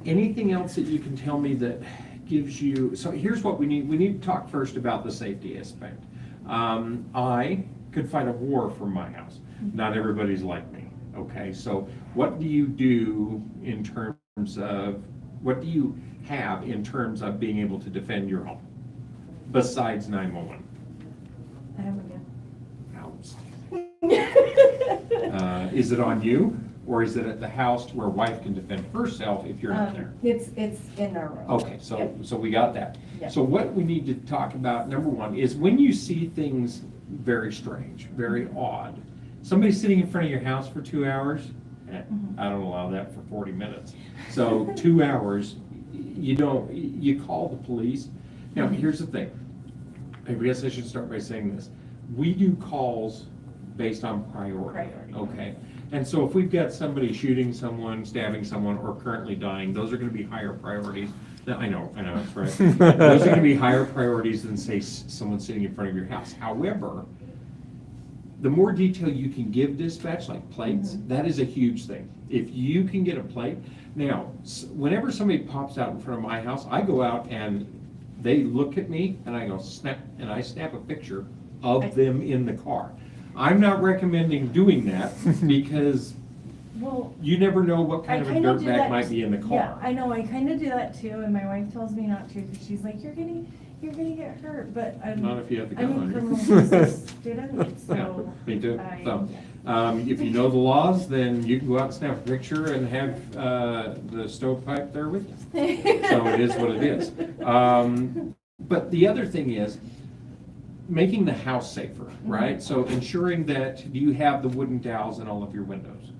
[SPEAKER 5] anything else that you can tell me that gives you, so here's what we need. We need to talk first about the safety aspect. I could fight a war from my house. Not everybody's like me, okay? So what do you do in terms of, what do you have in terms of being able to defend your home besides 911?
[SPEAKER 1] I have a gun.
[SPEAKER 5] Is it on you, or is it at the house where wife can defend herself if you're not there?
[SPEAKER 1] It's in our room.
[SPEAKER 5] Okay,
[SPEAKER 1] Yep.
[SPEAKER 5] so we got that.
[SPEAKER 1] Yep.
[SPEAKER 5] So what we need to talk about, number one, is when you see things very strange, very odd, somebody sitting in front of your house for 2 hours, I don't allow that for 40 minutes. So 2 hours, you call the police. Now, here's the thing. I guess I should start by saying this. We do calls based on priority. Okay? And so if we've got somebody shooting someone, stabbing someone, or currently dying, those are gonna be higher priorities. Now, I know, that's right. Those are gonna be higher priorities than, say, someone sitting in front of your house. However, the more detail you can give dispatch, like plates, that is a huge thing. If you can get a plate, now, whenever somebody pops out in front of my house, I go out and they look at me and I go snap, and I snap a picture of them in the car. I'm not recommending doing that because
[SPEAKER 1] Well,
[SPEAKER 5] you never know what kind of a
[SPEAKER 1] kinda do
[SPEAKER 5] dirtbag
[SPEAKER 1] that
[SPEAKER 5] might be in the car.
[SPEAKER 1] Yeah, I know, I kinda do that too, and my wife tells me not to, because she's like, you're gonna get hurt, but I'm.
[SPEAKER 5] Not if you have the
[SPEAKER 1] I'm
[SPEAKER 5] gun
[SPEAKER 1] a
[SPEAKER 5] on you.
[SPEAKER 1] criminal justice student,
[SPEAKER 5] Yeah,
[SPEAKER 1] so.
[SPEAKER 5] me too.
[SPEAKER 1] I-
[SPEAKER 5] So, if you know the laws, then you can go out and snap a picture and have the stovepipe there with you. So it is what it is. But the other thing is making the house safer, right? So ensuring that, do you have the wooden dowels in all of your windows?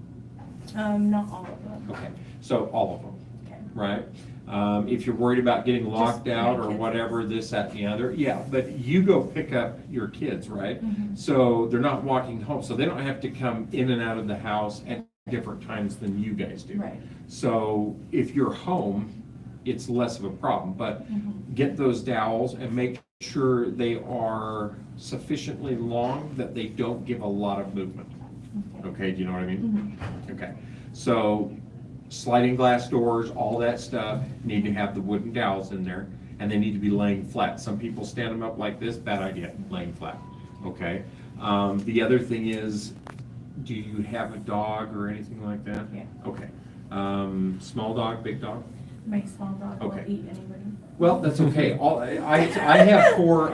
[SPEAKER 1] Not all of them.
[SPEAKER 5] Okay, so all of them,
[SPEAKER 1] Okay.
[SPEAKER 5] right? If you're worried about getting locked
[SPEAKER 1] my
[SPEAKER 5] out or
[SPEAKER 1] kids.
[SPEAKER 5] whatever, this, that, and the other, yeah, but you go pick up your kids, right? So they're not walking home, so they don't have to come in and out of the house at different times than you guys do.
[SPEAKER 1] Right.
[SPEAKER 5] So if you're home, it's less of a problem, but get those dowels and make sure they are sufficiently long that they don't give a lot of movement. Okay, do you know what I mean? Okay, so sliding glass doors, all that stuff, need to have the wooden dowels in there, and they need to be laying flat. Some people stand them up like this, bad idea, laying flat, okay? The other thing is, do you have a dog or anything like that?
[SPEAKER 1] Yeah.
[SPEAKER 5] Okay. Small dog, big dog?
[SPEAKER 1] My small dog will
[SPEAKER 5] Okay.
[SPEAKER 1] eat anybody.
[SPEAKER 5] Well, that's okay. I have four,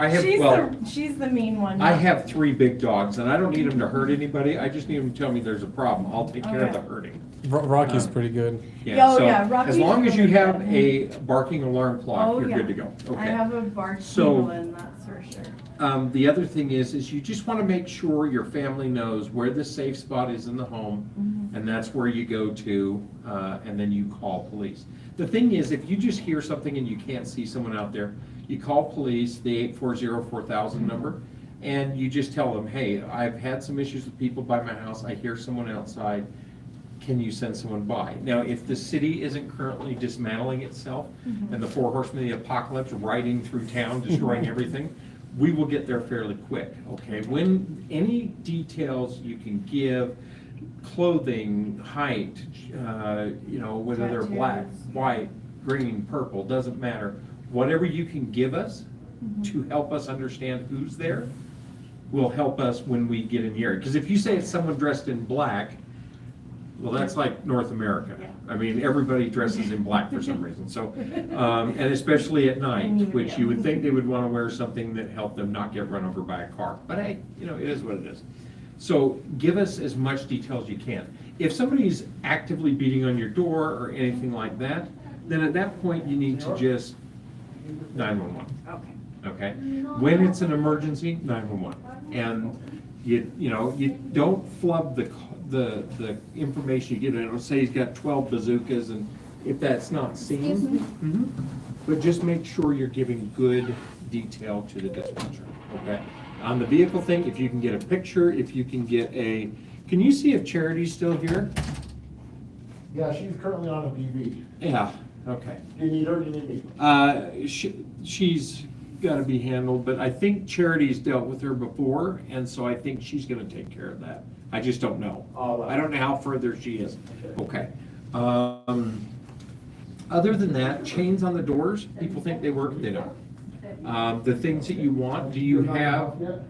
[SPEAKER 1] She's the mean one.
[SPEAKER 5] I have 3 big dogs, and I don't need them to hurt anybody. I just need them to tell me there's a problem. I'll take care of the
[SPEAKER 1] Okay.
[SPEAKER 5] hurting.
[SPEAKER 2] Rocky's pretty good.
[SPEAKER 1] Oh,
[SPEAKER 5] So
[SPEAKER 1] yeah, Rocky's
[SPEAKER 5] as long as you
[SPEAKER 1] really
[SPEAKER 5] have
[SPEAKER 1] good.
[SPEAKER 5] a barking alarm clock,
[SPEAKER 1] Oh,
[SPEAKER 5] you're
[SPEAKER 1] yeah.
[SPEAKER 5] good to go.
[SPEAKER 1] I
[SPEAKER 5] Okay.
[SPEAKER 1] have a bark
[SPEAKER 5] So-
[SPEAKER 1] one, that's for sure.
[SPEAKER 5] The other thing is you just want to make sure your family knows where the safe spot is in the home, and that's where you go to, and then you call police. The thing is, if you just hear something and you can't see someone out there, you call police, the 840-4000 number, and you just tell them, hey, I've had some issues with people by my house, I hear someone outside, can you send someone by? Now, if the city isn't currently dismantling itself, and the 4 horsemen of the apocalypse riding through town, destroying everything, we will get there fairly quick, okay? When any details you can give, clothing, height, whether they're black,
[SPEAKER 1] Tattoos.
[SPEAKER 5] white, green, purple, doesn't matter. Whatever you can give us to help us understand who's there will help us when we get in the area. Because if you say it's someone dressed in black, well, that's like North America.
[SPEAKER 1] Yeah.
[SPEAKER 5] I mean, everybody dresses in black for some reason, so, and especially at night, which you would think they would want to wear something that helped them not get run over by a car. But hey, it is what it is. So give us as much detail as you can. If somebody's actively beating on your door or anything like that, then at that point you need to just 911.
[SPEAKER 1] Okay.
[SPEAKER 5] Okay? When it's an emergency, 911. And you don't flub the information you get. It'll say he's got 12 bazookas, and if that's not seen, but just make sure you're giving good detail to the dispatcher. Okay? On the vehicle thing, if you can get a picture, if you can get can you see if Charity's still here?
[SPEAKER 7] Yeah, she's currently on a BV.
[SPEAKER 5] Yeah, okay.
[SPEAKER 7] Do you need her, do you need me?
[SPEAKER 5] She's gotta be handled, but I think Charity's dealt with her before, and so I think she's gonna take care of that. I just don't know.
[SPEAKER 7] All right.
[SPEAKER 5] I don't know how further she is. Okay. Other than that, chains on the doors, people think they work, they don't. The things that you want, do you have?
[SPEAKER 7] Yet?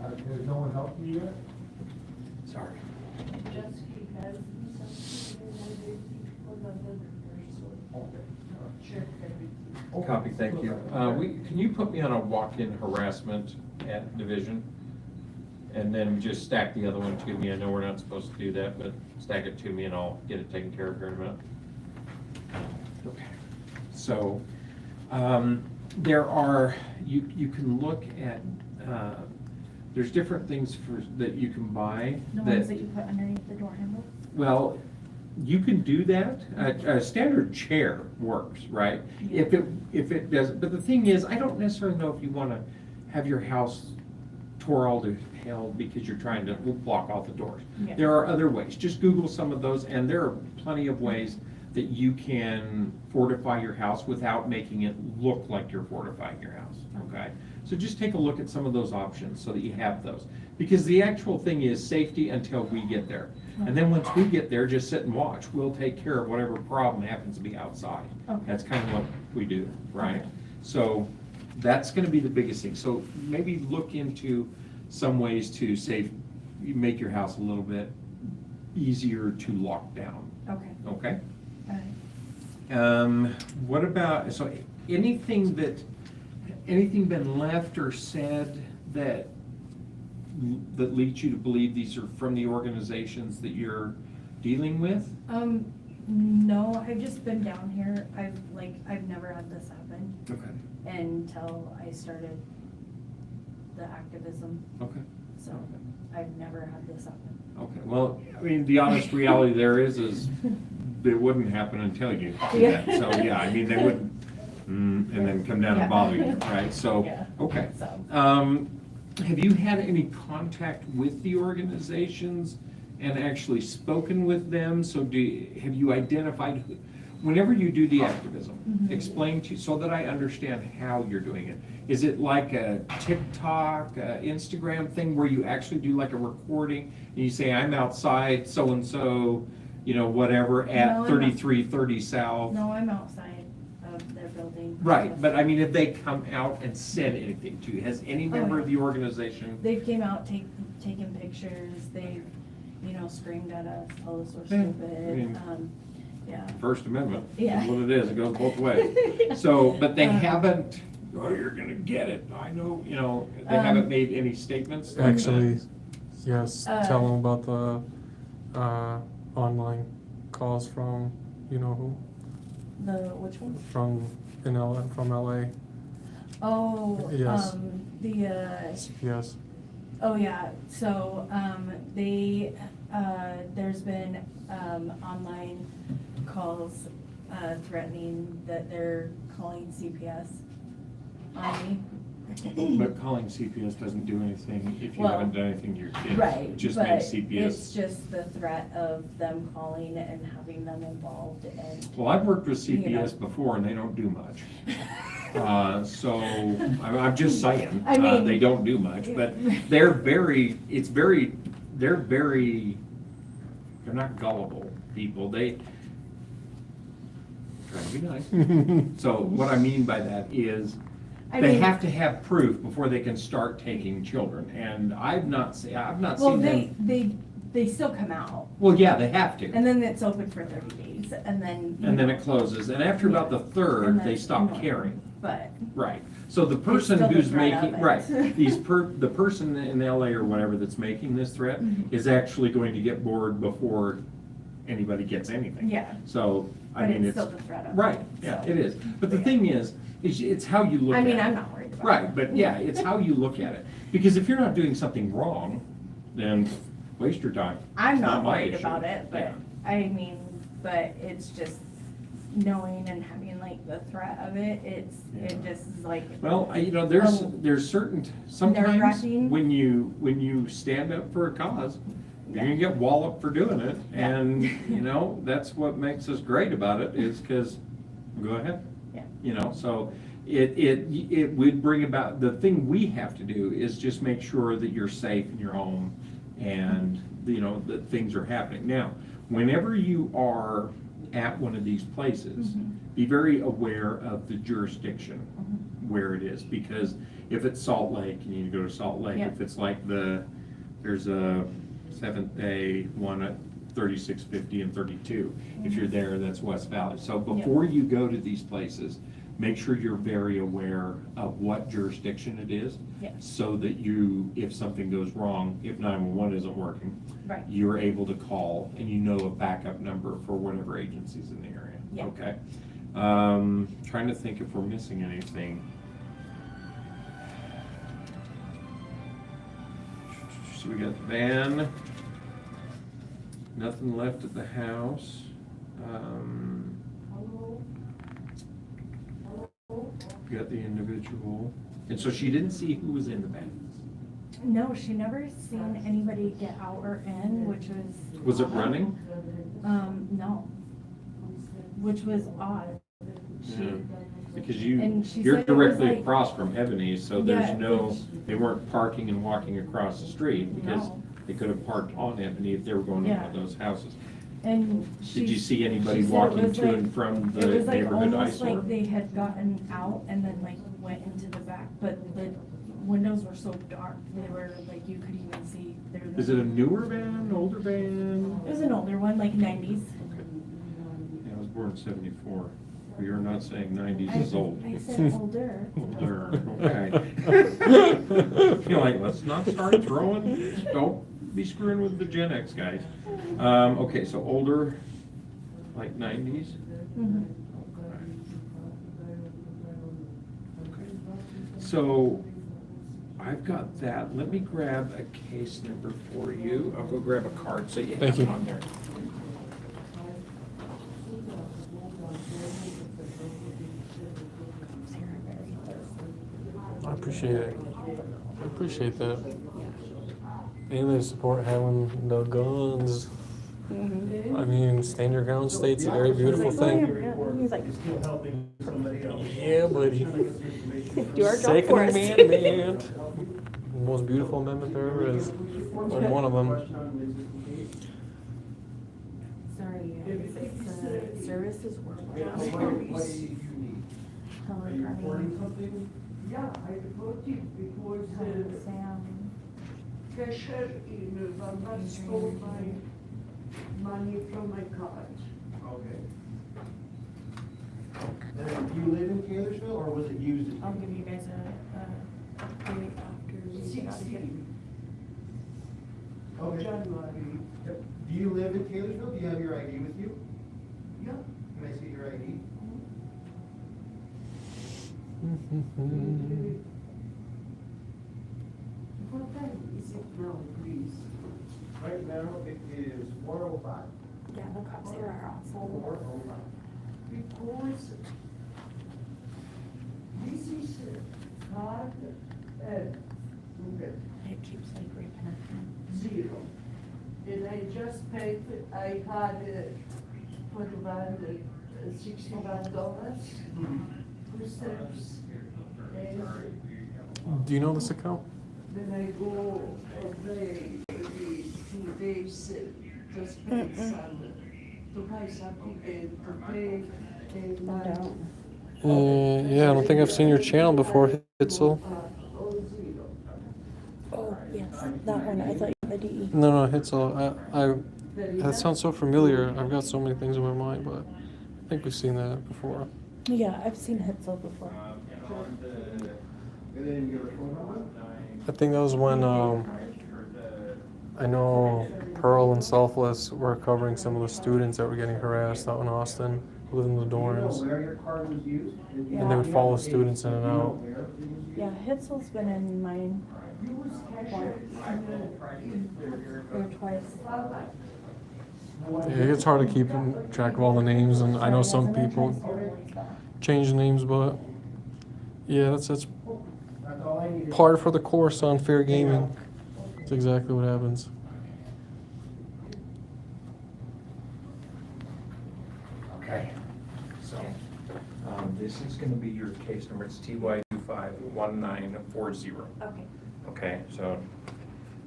[SPEAKER 7] Has no one helped you yet?
[SPEAKER 5] Sorry.
[SPEAKER 7] Okay.
[SPEAKER 5] Copy, thank you. Can you put me on a walk-in harassment at division? and then just stack the other one to me. I know we're not supposed to do that, but stack it to me and I'll get it taken care of here in a minute. Okay. So, there are, you can look at, there's different things that you can buy.
[SPEAKER 1] The ones that you put underneath the door handle?
[SPEAKER 5] Well, you can do that. A standard chair works, right?
[SPEAKER 1] Yeah.
[SPEAKER 5] If it does, but the thing is, I don't necessarily know if you want to have your house tore all to hell because you're trying to block all the doors.
[SPEAKER 1] Yeah.
[SPEAKER 5] There are other ways. Just Google some of those, and there are plenty of ways that you can fortify your house without making it look like you're fortifying your house, okay? So just take a look at some of those options so that you have those. Because the actual thing is safety until we get there. And then once we get there, just sit and watch. We'll take care of whatever problem happens to be outside.
[SPEAKER 1] Okay.
[SPEAKER 5] That's kind of what we do, right?
[SPEAKER 1] Okay.
[SPEAKER 5] So that's gonna be the biggest thing. So maybe look into some ways to make your house a little bit easier to lock down,
[SPEAKER 1] Okay,
[SPEAKER 5] okay?
[SPEAKER 1] alright.
[SPEAKER 5] What about, so anything been left or said that leads you to believe these are from the organizations that you're dealing with?
[SPEAKER 1] No, I've just been down here, I've never had this happen
[SPEAKER 5] Okay,
[SPEAKER 1] until I started the activism,
[SPEAKER 5] okay,
[SPEAKER 1] so I've never had this happen.
[SPEAKER 5] okay. Well, I mean, the honest reality there is it wouldn't happen until you do that. So, yeah, I mean, they wouldn't, and then come down and bother you, right? So,
[SPEAKER 1] Yeah.
[SPEAKER 5] okay.
[SPEAKER 1] So,
[SPEAKER 5] Have you had any contact with the organizations and actually spoken with them? So have you identified, whenever you do the activism, explain to, so that I understand how you're doing it. Is it like a TikTok, Instagram thing where you actually do like a recording and you say, I'm outside so-and-so, whatever, at
[SPEAKER 1] No, I'm not.
[SPEAKER 5] 3330 South?
[SPEAKER 1] no, I'm outside of their building.
[SPEAKER 5] Right, but I mean, if they come out and said anything to you, has any member of the organization?
[SPEAKER 1] They've came out, taken pictures, they've, screamed at us, told us we're
[SPEAKER 5] Yeah, I
[SPEAKER 1] stupid,
[SPEAKER 5] mean-
[SPEAKER 1] yeah.
[SPEAKER 5] First Amendment,
[SPEAKER 1] Yeah.
[SPEAKER 5] is what it is, it goes both ways. So, but they haven't, oh, you're gonna get it, I know, they haven't made any statements? like that?
[SPEAKER 2] Actually, yes, tell them about the online calls from, you know who,
[SPEAKER 1] Which one?
[SPEAKER 2] from LA.
[SPEAKER 1] Oh,
[SPEAKER 2] Yes. Yes.
[SPEAKER 1] oh yeah, so, there's been, online calls, threatening that they're calling CPS on me.
[SPEAKER 5] But calling CPS doesn't do anything if you
[SPEAKER 1] Well,
[SPEAKER 5] haven't done anything to your kids.
[SPEAKER 1] Right,
[SPEAKER 5] It just
[SPEAKER 1] but
[SPEAKER 5] makes
[SPEAKER 1] it's
[SPEAKER 5] CPS.
[SPEAKER 1] just the threat of them calling and having them involved and,
[SPEAKER 5] Well, I've worked with
[SPEAKER 1] you know.
[SPEAKER 5] CPS before and they don't do much. So, I'm just saying,
[SPEAKER 1] I mean-
[SPEAKER 5] they don't do much, but they're not gullible people, they try to be nice. So what I mean by that is,
[SPEAKER 1] I
[SPEAKER 5] they
[SPEAKER 1] mean-
[SPEAKER 5] have to have proof before they can start taking children, and I've not
[SPEAKER 1] well,
[SPEAKER 5] seen them.
[SPEAKER 1] they still come out.
[SPEAKER 5] Well, yeah, they have to,
[SPEAKER 1] And then it's open for 30 days, and then.
[SPEAKER 5] and then it closes, and after about the
[SPEAKER 1] And
[SPEAKER 5] third,
[SPEAKER 1] then
[SPEAKER 5] they stop
[SPEAKER 1] no.
[SPEAKER 5] caring.
[SPEAKER 1] But,
[SPEAKER 5] Right, so the person
[SPEAKER 1] still the
[SPEAKER 5] who's
[SPEAKER 1] threat of
[SPEAKER 5] making,
[SPEAKER 1] it.
[SPEAKER 5] right, the person in LA or whatever that's making this threat
[SPEAKER 1] Mhm.
[SPEAKER 5] is actually going to get bored before anybody gets anything.
[SPEAKER 1] yeah,
[SPEAKER 5] So, I
[SPEAKER 1] but
[SPEAKER 5] mean,
[SPEAKER 1] it's
[SPEAKER 5] it's,
[SPEAKER 1] still the threat of it.
[SPEAKER 5] right, yeah,
[SPEAKER 1] so.
[SPEAKER 5] it is. But the
[SPEAKER 1] Yeah.
[SPEAKER 5] thing is it's how you look
[SPEAKER 1] I
[SPEAKER 5] at it.
[SPEAKER 1] mean, I'm not worried about it.
[SPEAKER 5] Right, but yeah, it's how you look at it. Because if you're not doing something wrong, then waste your time.
[SPEAKER 1] I'm
[SPEAKER 5] It's
[SPEAKER 1] not
[SPEAKER 5] my
[SPEAKER 1] worried
[SPEAKER 5] issue.
[SPEAKER 1] about it, but,
[SPEAKER 5] Yeah.
[SPEAKER 1] I mean, but it's just knowing and having like the threat of it, it just is like.
[SPEAKER 5] Well,
[SPEAKER 1] Oh.
[SPEAKER 5] there's certain, sometimes
[SPEAKER 1] Nerve-wracking.
[SPEAKER 5] when you stand up for a cause, you're gonna get walloped for doing it,
[SPEAKER 1] Yeah.
[SPEAKER 5] and, that's what makes us great about it, is because, go ahead.
[SPEAKER 1] Yeah.
[SPEAKER 5] So it would bring about, the thing we have to do is just make sure that you're safe in your home and, that things are happening. Now, whenever you are at one of these places,
[SPEAKER 1] Mhm.
[SPEAKER 5] be very aware of the jurisdiction
[SPEAKER 1] Mhm.
[SPEAKER 5] where it is, because if it's Salt Lake, you need to go to Salt Lake.
[SPEAKER 1] Yeah.
[SPEAKER 5] If it's like there's a Seventh Day one at 3650 and 32. If you're there, that's West Valley. So before you go to these places, make sure you're very aware of what jurisdiction it is.
[SPEAKER 1] Yeah.
[SPEAKER 5] So that you, if something goes wrong, if 911 isn't working,
[SPEAKER 1] Right.
[SPEAKER 5] you're able to call and you know a backup number for whatever agency's in the area.
[SPEAKER 1] Yeah.
[SPEAKER 5] Okay. Trying to think if we're missing anything. So we got the van, nothing left at the house. We got the individual, and so she didn't see who was in the van.
[SPEAKER 1] No, she never seen anybody get out or in, which was.
[SPEAKER 5] Was it running?
[SPEAKER 1] No. Which was odd.
[SPEAKER 5] Yeah. Because
[SPEAKER 1] And she
[SPEAKER 5] you're
[SPEAKER 1] said it was
[SPEAKER 5] directly
[SPEAKER 1] like-
[SPEAKER 5] across from Ebony, so there's
[SPEAKER 1] Yeah,
[SPEAKER 5] no,
[SPEAKER 1] which-
[SPEAKER 5] they weren't parking and walking across the street because
[SPEAKER 1] No.
[SPEAKER 5] they could have parked on Ebony if they were going to one
[SPEAKER 1] Yeah.
[SPEAKER 5] of those houses.
[SPEAKER 1] And she.
[SPEAKER 5] Did you see anybody
[SPEAKER 1] she said it
[SPEAKER 5] walking
[SPEAKER 1] was
[SPEAKER 5] to
[SPEAKER 1] like-
[SPEAKER 5] and from
[SPEAKER 1] It
[SPEAKER 5] the
[SPEAKER 1] was like
[SPEAKER 5] neighborhood
[SPEAKER 1] almost
[SPEAKER 5] eyesore?
[SPEAKER 1] like they had gotten out and then like went into the back, but the windows were so dark, they were like, you could even see their.
[SPEAKER 5] Is it a newer van, older van?
[SPEAKER 1] It was an older one, like 90s.
[SPEAKER 5] Yeah, I was born in '74. You're not saying 90s is old.
[SPEAKER 1] I said older.
[SPEAKER 5] Older, okay. You're like, let's not start throwing, don't be screwing with the Gen X guys. Okay, so older, like 90s?
[SPEAKER 1] Mhm.
[SPEAKER 5] Okay. So, I've got that. Let me grab a case number for you. I'll go grab a card so you
[SPEAKER 2] Thank
[SPEAKER 5] have it
[SPEAKER 2] you.
[SPEAKER 5] on there.
[SPEAKER 2] I appreciate it. I appreciate that. And they support having the guns. I mean, stand your ground state's a very beautiful thing.
[SPEAKER 8] He's like,
[SPEAKER 7] Still helping somebody else.
[SPEAKER 2] Yeah, buddy.
[SPEAKER 8] do our job
[SPEAKER 2] Second
[SPEAKER 8] for us.
[SPEAKER 2] Amendment. Most beautiful amendment there ever is. Or one of them.
[SPEAKER 1] Sorry, it's services were.
[SPEAKER 7] What do you need? Are you reporting something?
[SPEAKER 6] Yeah, I reported because
[SPEAKER 1] Sam.
[SPEAKER 6] cashier in November stole my money from my card.
[SPEAKER 7] Okay. And then, do you live in Taylorsville, or was it used?
[SPEAKER 1] I'll give you guys a update after we get out of here.
[SPEAKER 6] 16
[SPEAKER 7] Okay.
[SPEAKER 6] January.
[SPEAKER 7] Yep. Do you live in Taylorsville? Do you have your ID with you?
[SPEAKER 6] Yeah.
[SPEAKER 7] Can I see your ID?
[SPEAKER 6] What time is it now, please?
[SPEAKER 7] Right now, it is 4:05.
[SPEAKER 1] Yeah, the cops here are awful.
[SPEAKER 7] 4:05.
[SPEAKER 6] Because this is a card, look at
[SPEAKER 1] It keeps like reconnecting.
[SPEAKER 6] 0. And I just paid, I had $21, $61 for steps. And
[SPEAKER 2] Do you know this account?
[SPEAKER 6] then I go away every 2 days, just pay some, to buy something and to pay and.
[SPEAKER 2] Yeah, I don't think I've seen your channel before, Hitzel.
[SPEAKER 6] All 0.
[SPEAKER 8] Oh, yes, that one. I thought you had the DE.
[SPEAKER 2] No, Hitzel. That sounds so familiar. I've got so many things in my mind, but I think we've seen that before.
[SPEAKER 8] Yeah, I've seen Hitzel before.
[SPEAKER 7] And then your phone number?
[SPEAKER 2] I think that was when I know Pearl and Selfless were covering some of the students that were getting harassed out in Austin, who lived in the
[SPEAKER 7] Do you know
[SPEAKER 2] dorms.
[SPEAKER 7] where your card was used?
[SPEAKER 2] And they would follow students in and out.
[SPEAKER 1] Yeah, Hitzel's been in mine or twice.
[SPEAKER 2] Yeah, it gets hard to keep track of all the names, and I know some people change names, but yeah, that's
[SPEAKER 7] That's all I needed.
[SPEAKER 2] par for the course on fair gaming. That's exactly what happens.
[SPEAKER 5] Okay, so, this is gonna be your case number, it's TY251940.
[SPEAKER 1] Okay.
[SPEAKER 5] Okay, so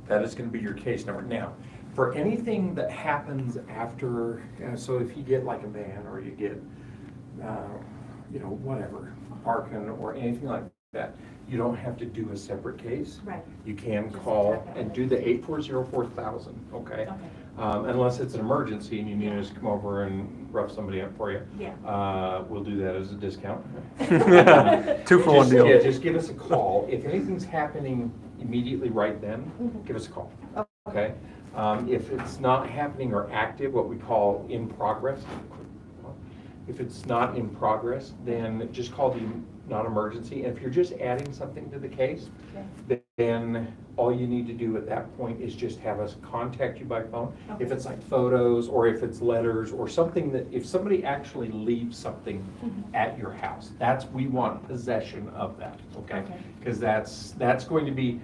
[SPEAKER 5] that is gonna be your case number. Now, for anything that happens after, so if you get like a van or you get, whatever, parking or anything like that, you don't have to do a separate case.
[SPEAKER 1] Right.
[SPEAKER 5] You can
[SPEAKER 1] Just
[SPEAKER 5] call
[SPEAKER 1] check it.
[SPEAKER 5] and do the 840-4000, okay?
[SPEAKER 1] Okay.
[SPEAKER 4] Unless it's an emergency and you need us to come over and rough somebody up for you.
[SPEAKER 1] Yeah.
[SPEAKER 4] We'll do that as a discount.
[SPEAKER 2] 2-for-1 deal.
[SPEAKER 4] Yeah, just give us a call. If anything's happening immediately right then, give us a call, okay? If it's not happening or active, what we call in progress, if it's not in progress, then just call the non-emergency. And if you're just adding something to the case, then all you need to do at that point is just have us contact you by phone.
[SPEAKER 1] Okay.
[SPEAKER 4] If it's like photos or if it's letters or something that, if somebody actually leaves something at your house, we want possession of that, okay?
[SPEAKER 1] Okay.
[SPEAKER 4] Because that's going to be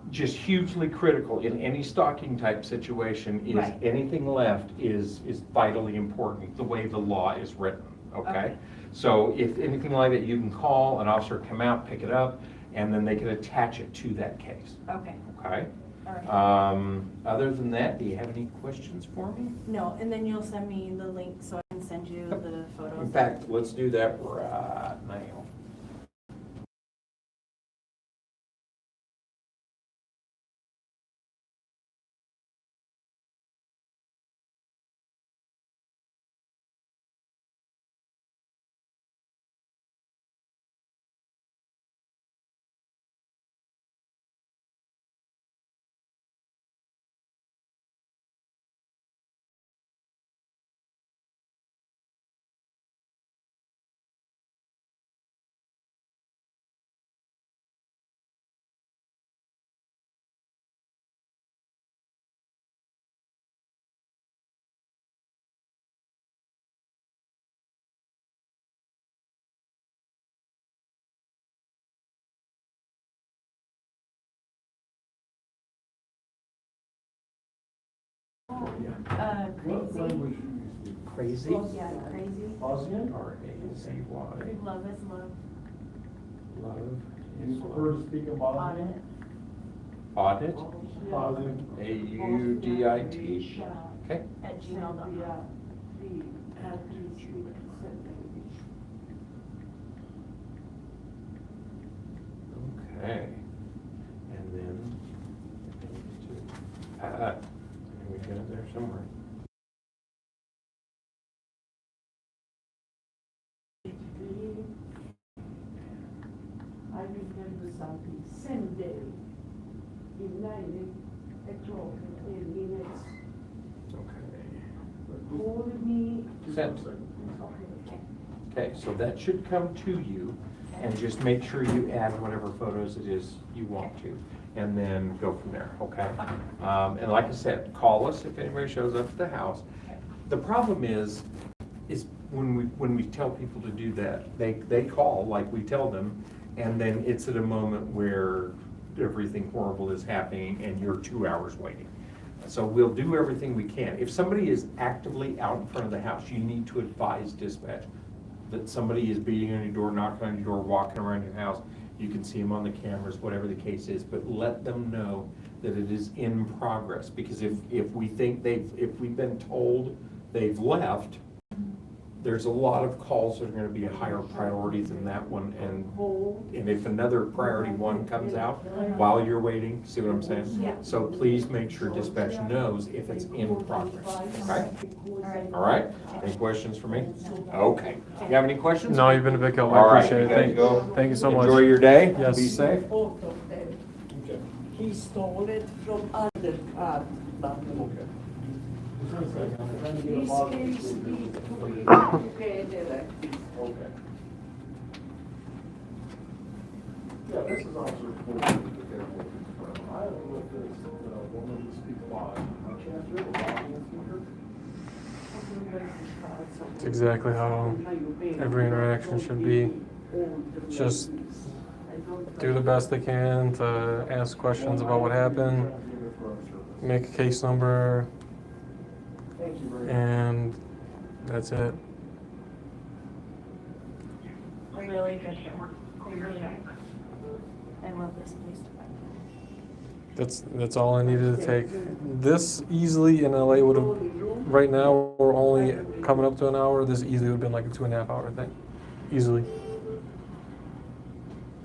[SPEAKER 4] just hugely critical in any stalking type situation. Is
[SPEAKER 1] Right.
[SPEAKER 4] anything left is vitally important, the way the law is written, okay?
[SPEAKER 1] Okay.
[SPEAKER 4] So if anything like that, you can call, an officer come out, pick it up, and then they can attach it to that case,
[SPEAKER 1] Okay,
[SPEAKER 4] okay?
[SPEAKER 1] all right.
[SPEAKER 4] Other than that, do you have any questions for me?
[SPEAKER 1] No, and then you'll send me the link so I can send you the photos.
[SPEAKER 4] In fact, let's do that right now.
[SPEAKER 1] Crazy.
[SPEAKER 4] Crazy?
[SPEAKER 1] Yeah, crazy.
[SPEAKER 4] R-A-Z-Y.
[SPEAKER 1] Love is love.
[SPEAKER 4] Love.
[SPEAKER 7] You prefer to speak in Bosnian?
[SPEAKER 1] Audit.
[SPEAKER 4] Audit?
[SPEAKER 7] Bosnian.
[SPEAKER 4] A-U-D-I-T. Okay.
[SPEAKER 1] At gmail.com.
[SPEAKER 4] Okay. And then, we got it there somewhere.
[SPEAKER 6] I remember something, same day, in 9 o'clock, in minutes,
[SPEAKER 4] Okay.
[SPEAKER 6] called me.
[SPEAKER 4] Sent.
[SPEAKER 6] Okay.
[SPEAKER 4] Okay, so that should come to you, and just make sure you add whatever photos it is you want to, and then go from there, okay? And like I said, call us if anybody shows up at the house. The problem is when we tell people to do that, they call like we tell them, and then it's at a moment where everything horrible is happening and you're 2 hours waiting. So we'll do everything we can. If somebody is actively out in front of the house, you need to advise dispatch that somebody is beating on your door, knocking on your door, walking around your house. You can see them on the cameras, whatever the case is, but let them know that it is in progress. Because if we think if we've been told they've left, there's a lot of calls that are gonna be a higher priority than that one. And if another priority one comes out while you're waiting, see what I'm saying?
[SPEAKER 1] Yeah.
[SPEAKER 4] So please make sure dispatch knows if it's in progress, okay? All right, any questions for me? Okay, you have any questions?
[SPEAKER 2] No, you've been a big help.
[SPEAKER 4] All
[SPEAKER 2] I
[SPEAKER 4] right,
[SPEAKER 2] appreciate it.
[SPEAKER 4] you guys go.
[SPEAKER 2] Thank you so much.
[SPEAKER 4] Enjoy your day.
[SPEAKER 2] Yes.
[SPEAKER 4] Be safe.
[SPEAKER 6] Both of them. He stole it from other car.
[SPEAKER 7] Just a second, I'm trying to get a
[SPEAKER 6] This
[SPEAKER 7] Bosnian
[SPEAKER 6] case
[SPEAKER 7] speaker.
[SPEAKER 6] need to be together like this.
[SPEAKER 7] Okay. Yeah, this is Officer Ford. I don't know if this woman who speaks Bosnian. Chance, you're a Bosnian speaker?
[SPEAKER 2] It's exactly how every interaction should be. Just do the best they can to ask questions about what happened, make a case number,
[SPEAKER 7] Thank you very much.
[SPEAKER 2] and that's it.
[SPEAKER 1] Really good here. They really are. I love this police department.
[SPEAKER 2] That's all I needed to take. This easily in LA would have, right now, we're only coming up to an hour. This easily would have been like a 2.5 hour thing. Easily.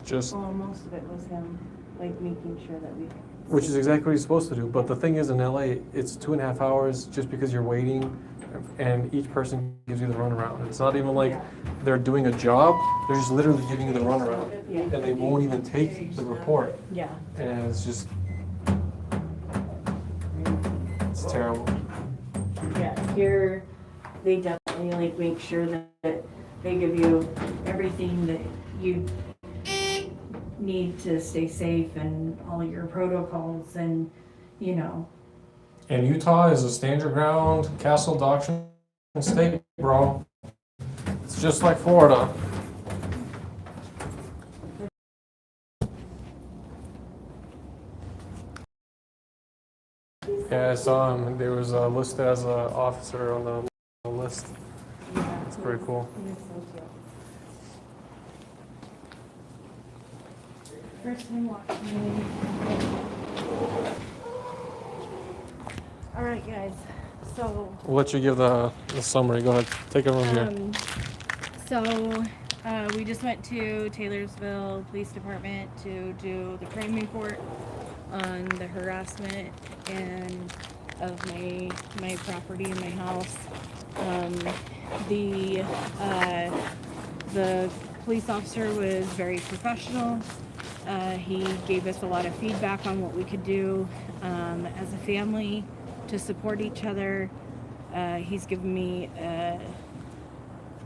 [SPEAKER 2] Just,
[SPEAKER 1] Well, most of it was him, like making sure that we
[SPEAKER 2] which is exactly what you're supposed to do. But the thing is, in LA, it's 2.5 hours just because you're waiting, and each person gives you the runaround. It's not even like they're doing a job; they're just literally giving you the runaround,
[SPEAKER 1] Yeah.
[SPEAKER 2] and they won't even take the report.
[SPEAKER 1] Yeah.
[SPEAKER 2] And it's just, it's terrible.
[SPEAKER 1] Yeah, here, they definitely like make sure that they give you everything that you need to stay safe and all your protocols and, you know.
[SPEAKER 2] And Utah is a stand your ground, castle doctrine state, bro. It's just like Florida. Yeah, I saw him. There was listed as an officer on the list. It's pretty cool.
[SPEAKER 1] First time watching. All right, guys. So.
[SPEAKER 2] We'll let you give the summary. Go ahead. Take it from here.
[SPEAKER 1] So we just went to Taylorsville Police Department to do the crime report on the harassment and of my property and my house. The police officer was very professional. He gave us a lot of feedback on what we could do as a family to support each other. He's given me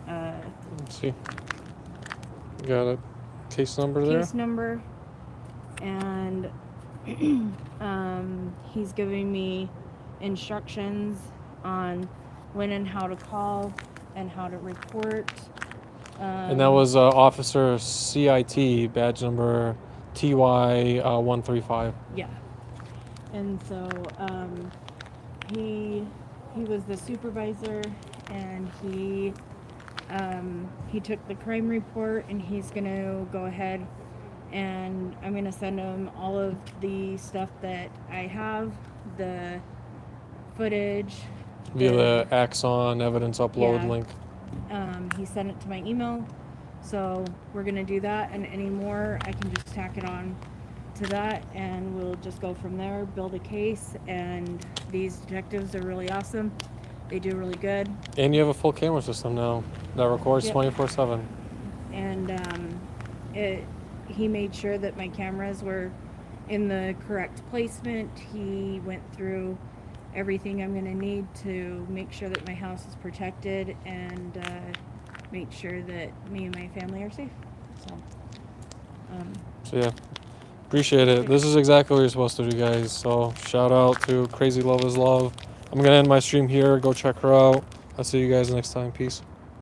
[SPEAKER 2] Let's see. You got a case number there?
[SPEAKER 1] case number, and he's giving me instructions on when and how to call and how to report.
[SPEAKER 2] And that was Officer CIT, badge number TY135.
[SPEAKER 1] Yeah. And so he was the supervisor, and he took the crime report, and he's gonna go ahead and I'm gonna send him all of the stuff that I have, the footage.
[SPEAKER 2] Via the Axon evidence upload
[SPEAKER 1] Yeah.
[SPEAKER 2] link.
[SPEAKER 1] He sent it to my email, so we're gonna do that, and any more I can just tack it on to that, and we'll just go from there, build a case. And these detectives are really awesome. They do really good.
[SPEAKER 2] And you have a full camera system now that records
[SPEAKER 1] Yep.
[SPEAKER 2] 24/7.
[SPEAKER 1] And he made sure that my cameras were in the correct placement. He went through everything I'm gonna need to make sure that my house is protected, and make sure that me and my family are safe.
[SPEAKER 2] So yeah, appreciate it. This is exactly what you're supposed to do, guys. So shout out to Crazy Love is Love. I'm gonna end my stream here. Go check her out. I'll see you guys next time. Peace.